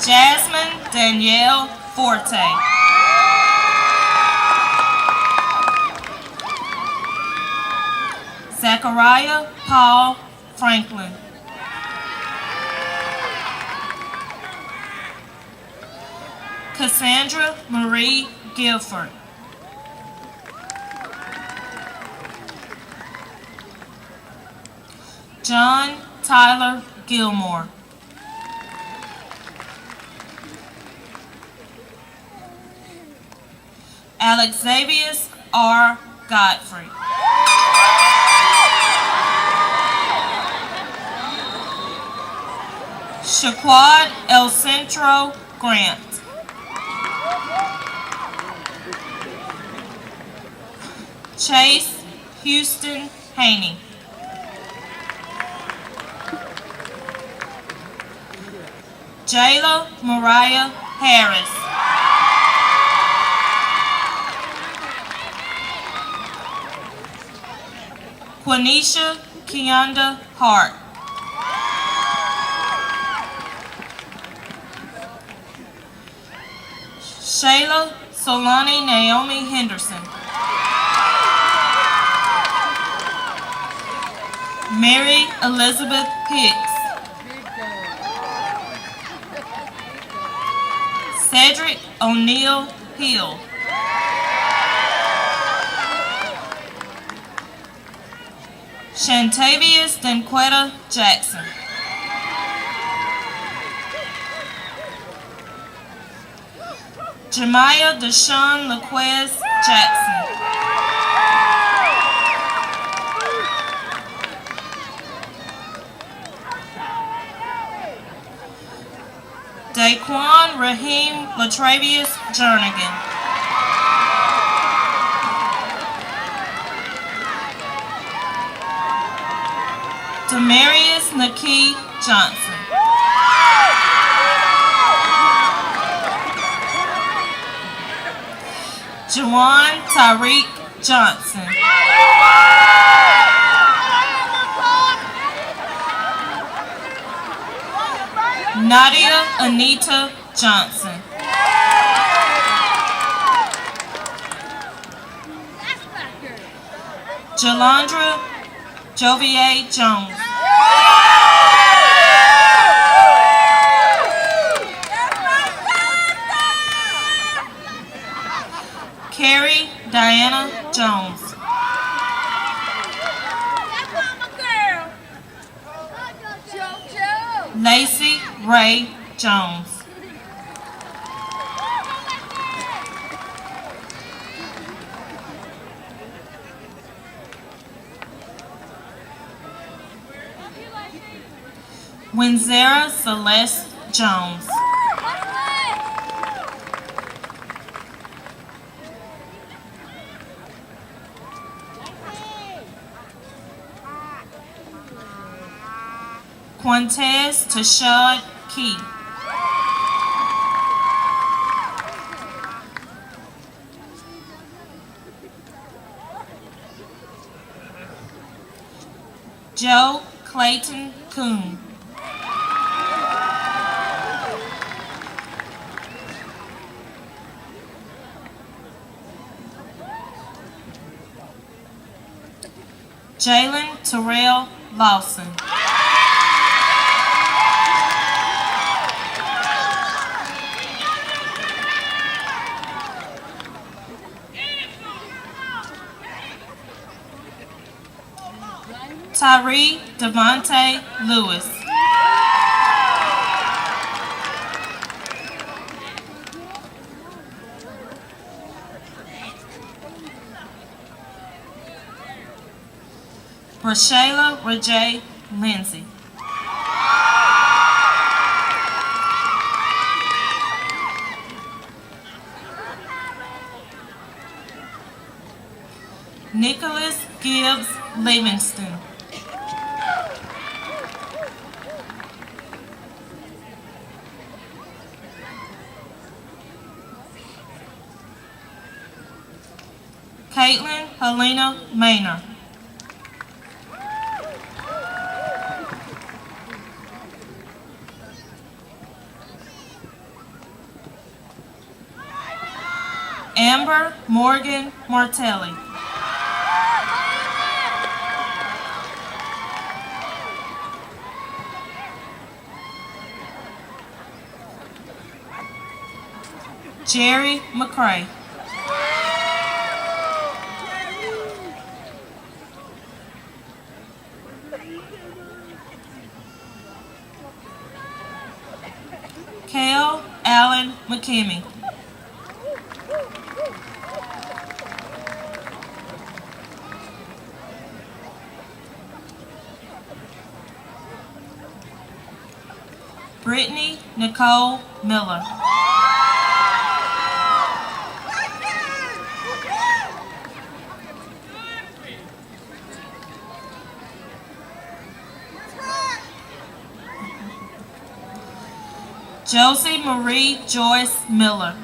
Jasmine Danielle Forte. Zachariah Paul Franklin. Cassandra Marie Guilford. John Tyler Gilmore. Alexavius R. Godfrey. Shaquad El Centro Grant. Chase Houston Haney. Jayla Mariah Harris. Quenisha Keonda Hart. Shayla Solani Naomi Henderson. Mary Elizabeth Hicks. Cedric O'Neill Hill. Shantavius Denquetta Jackson. Jemiah Deshawn Laquez Jackson. Daquan Raheem Latravius Jernigan. Demarius Nakee Johnson. Jawan Tyreek Johnson. Nadia Anita Johnson. Jalandra Jovier Jones. Carrie Diana Jones. Lacey Ray Jones. Winzera Celeste Jones. Quantez Tashad Key. Joe Clayton Coon. Jalen Terrell Lawson. Tyree Devontae Lewis. Rashayla Rajay Lindsay. Gibbs Livingston. Caitlin Helena Maynard. Amber Morgan Martelli. Jerry McCray. Kale Allen McKimmey. Brittany Nicole Miller. Josie Marie Joyce Miller.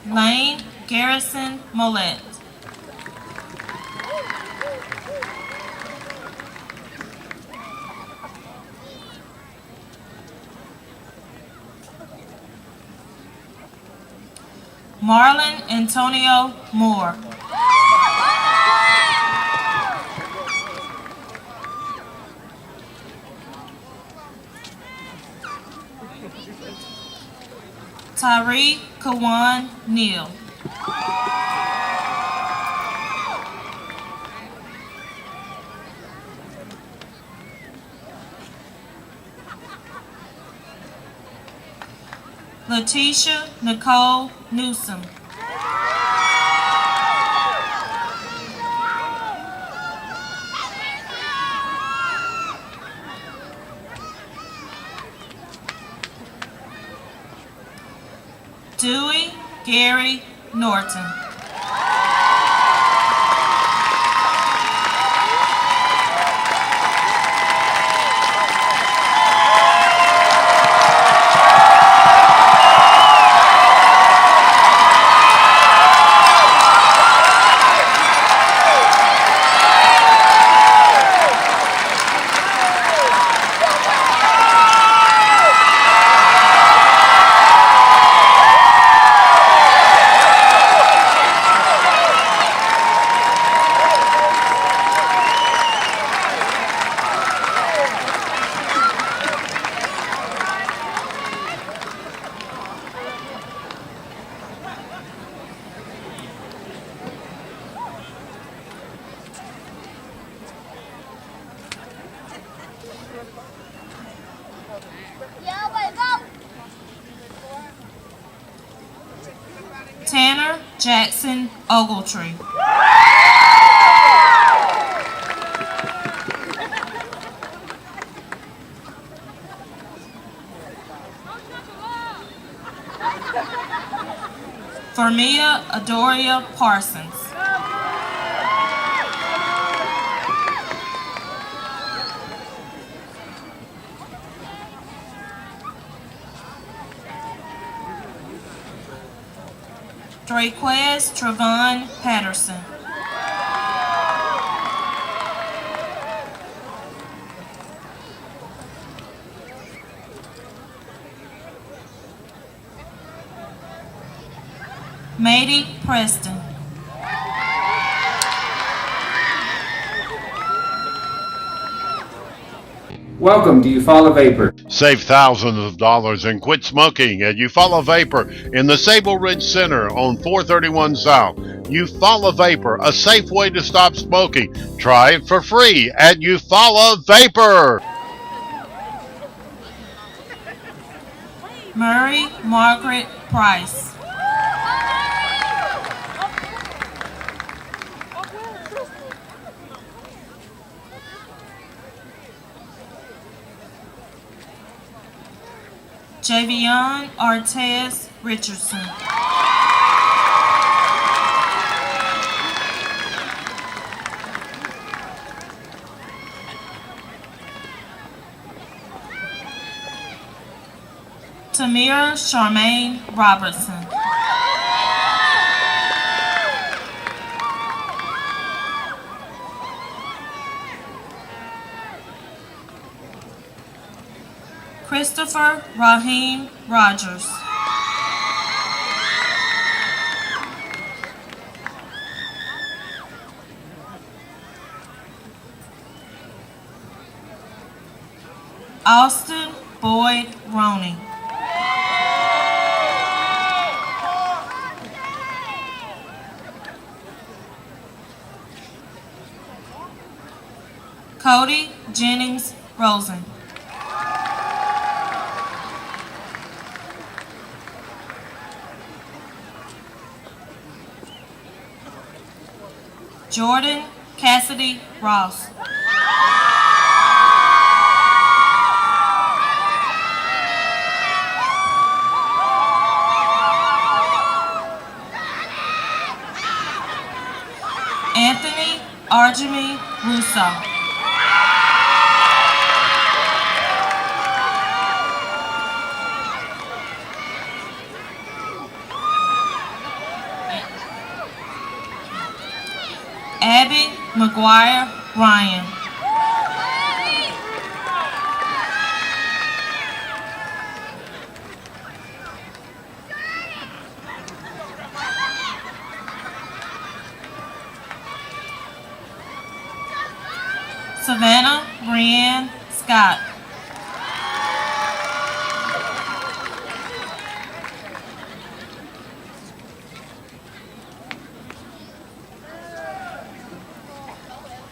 Lane Garrison Mollett. Marlon Antonio Moore. Tyree Kawan Neal. Letitia Nicole Newsom. Dewey Gary Norton. Tanner Jackson Ogletree. Fermia Adoria Parsons. Draquez Trevon Patterson. Mady Preston. Welcome to Eufaula Vapor. Save thousands of dollars and quit smoking at Eufaula Vapor in the Sable Ridge Center on 431 South. Eufaula Vapor, a safe way to stop smoking. Try it for free at Eufaula Vapor. Murray Margaret Price. Javion Artez Richardson. Tamira Charmaine Robertson. Christopher Raheem Rogers. Austin Boyd Roney. Cody Jennings Rosen. Jordan Cassidy Ross. Anthony Arjemi Russo. Abby McGuire Ryan. Savannah Brianne Scott.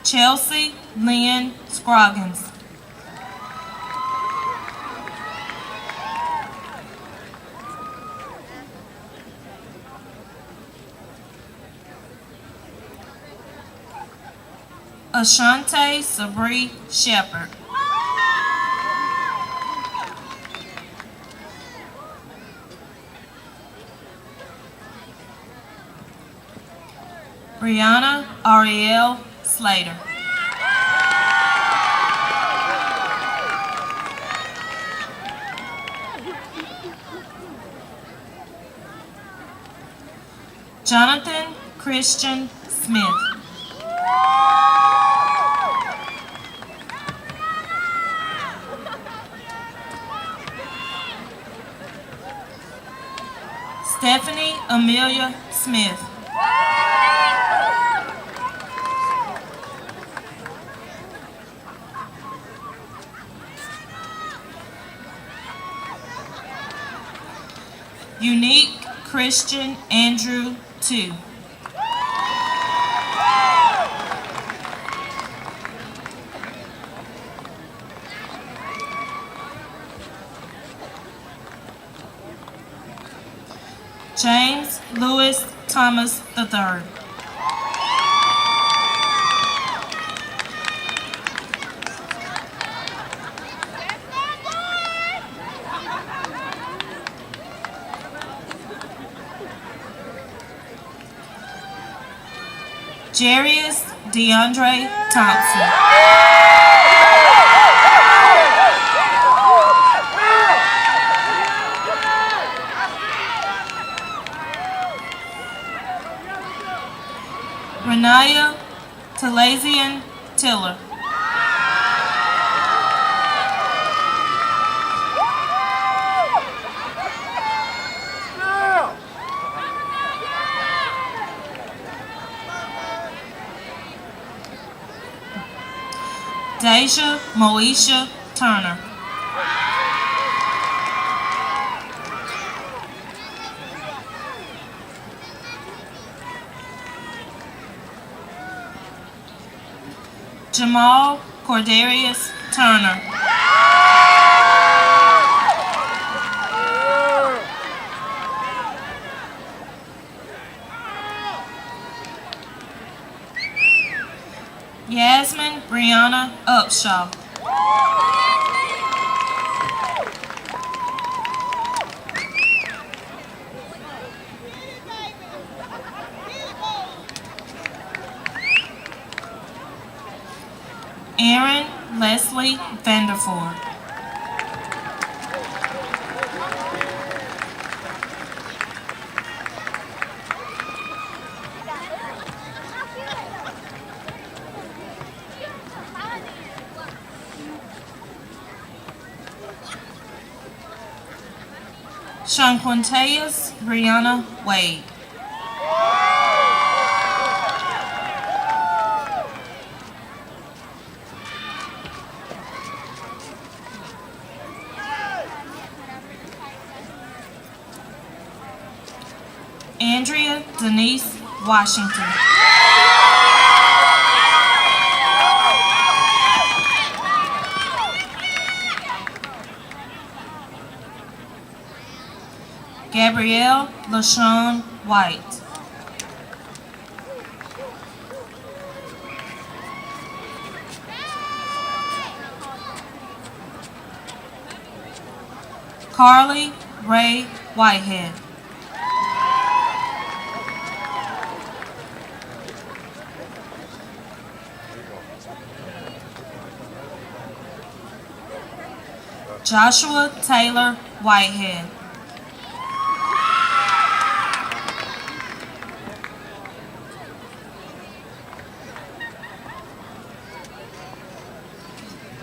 Chelsea Lynn Scroggins. Ashante Sabri Shepherd. Brianna Ariel Slater. Jonathan Christian Smith. Stephanie Amelia Smith. Unique Christian Andrew 2. James Lewis Thomas III. Jarius DeAndre Thompson. Renaya Talazian Tiller. Deja Moesha Turner. Jamal Cordarius Turner. Yasmin Brianna Upshaw. Aaron Leslie Vanderford. Shanquanteus Brianna Wade. Andrea Denise Washington. Gabrielle LaShawn White. Carly Ray Whitehead. Joshua Taylor Whitehead.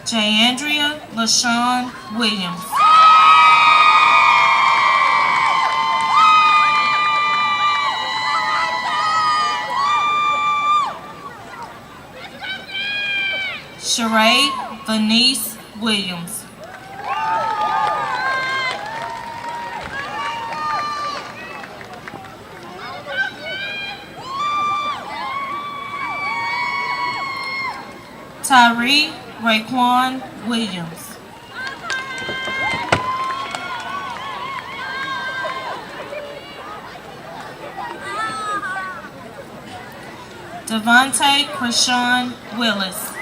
Jandria LaShawn Williams. Sheree Venice Williams. Tyree Raekwon Williams. Devontae Krishawn Willis.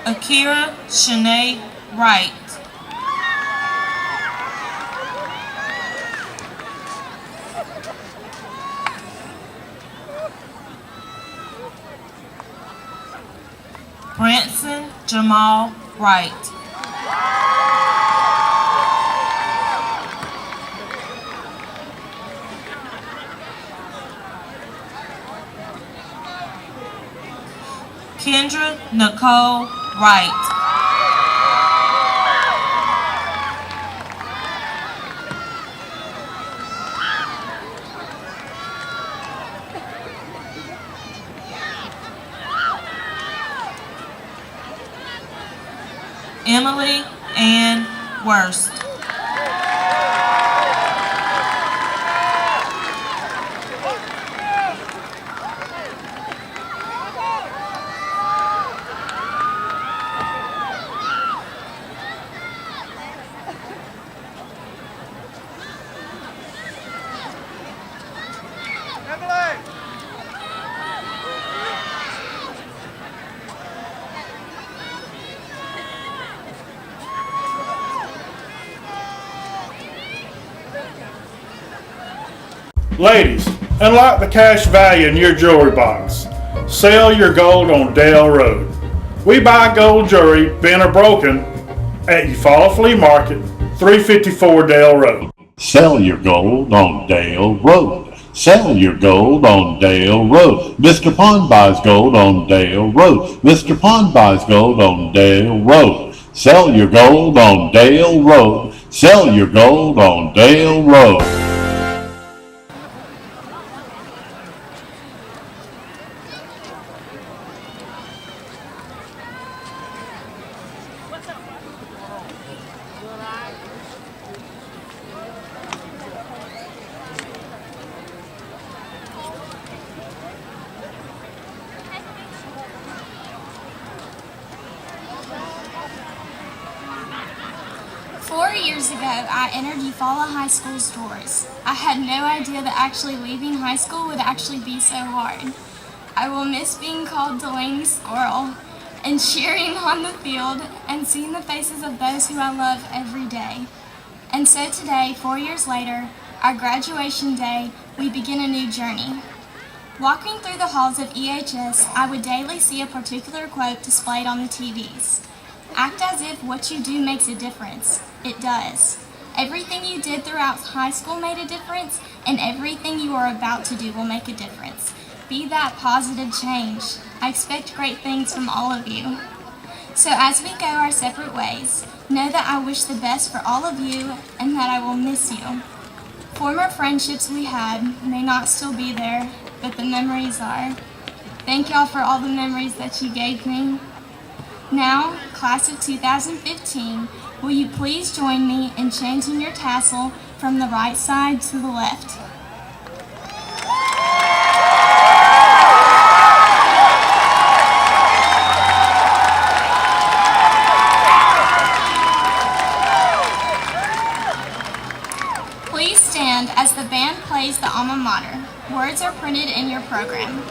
Akira Shanae Wright. Branson Jamal Wright. Kendra Nicole Wright. Emily Ann Worst. Ladies, unlock the cash value in your jewelry box. Sell your gold on Dale Road. We buy gold jewelry, bent or broken, at Eufaula Flea Market, 354 Dale Road. Sell your gold on Dale Road. Sell your gold on Dale Road. Mr. Pond buys gold on Dale Road. Mr. Pond buys gold on Dale Road. Sell your gold on Dale Road. Sell your gold on Dale Road. Years ago, I entered Eufaula High School's doors. I had no idea that actually leaving high school would actually be so hard. I will miss being called Delaney Squirrel and cheering on the field and seeing the faces of those who I love every day. And so today, 4 years later, our graduation day, we begin a new journey. Walking through the halls of EHS, I would daily see a particular quote displayed on the TVs. Act as if what you do makes a difference. It does. Everything you did throughout high school made a difference, and everything you are about to do will make a difference. Be that positive change. I expect great things from all of you. So as we go our separate ways, know that I wish the best for all of you and that I will miss you. Former friendships we had may not still be there, but the memories are. Thank y'all for all the memories that you gave me. Now, class of 2015, will you please join me in changing your tassel from the right side to the left? Please stand as the band plays the alma mater. Words are printed in your program.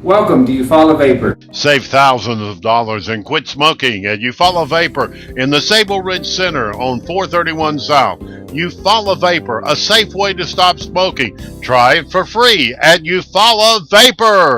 Welcome to Eufaula Vapor. Save thousands of dollars and quit smoking at Eufaula Vapor in the Sable Ridge Center on 431 South. Eufaula Vapor, a safe way to stop smoking. Try it for free at Eufaula Vapor.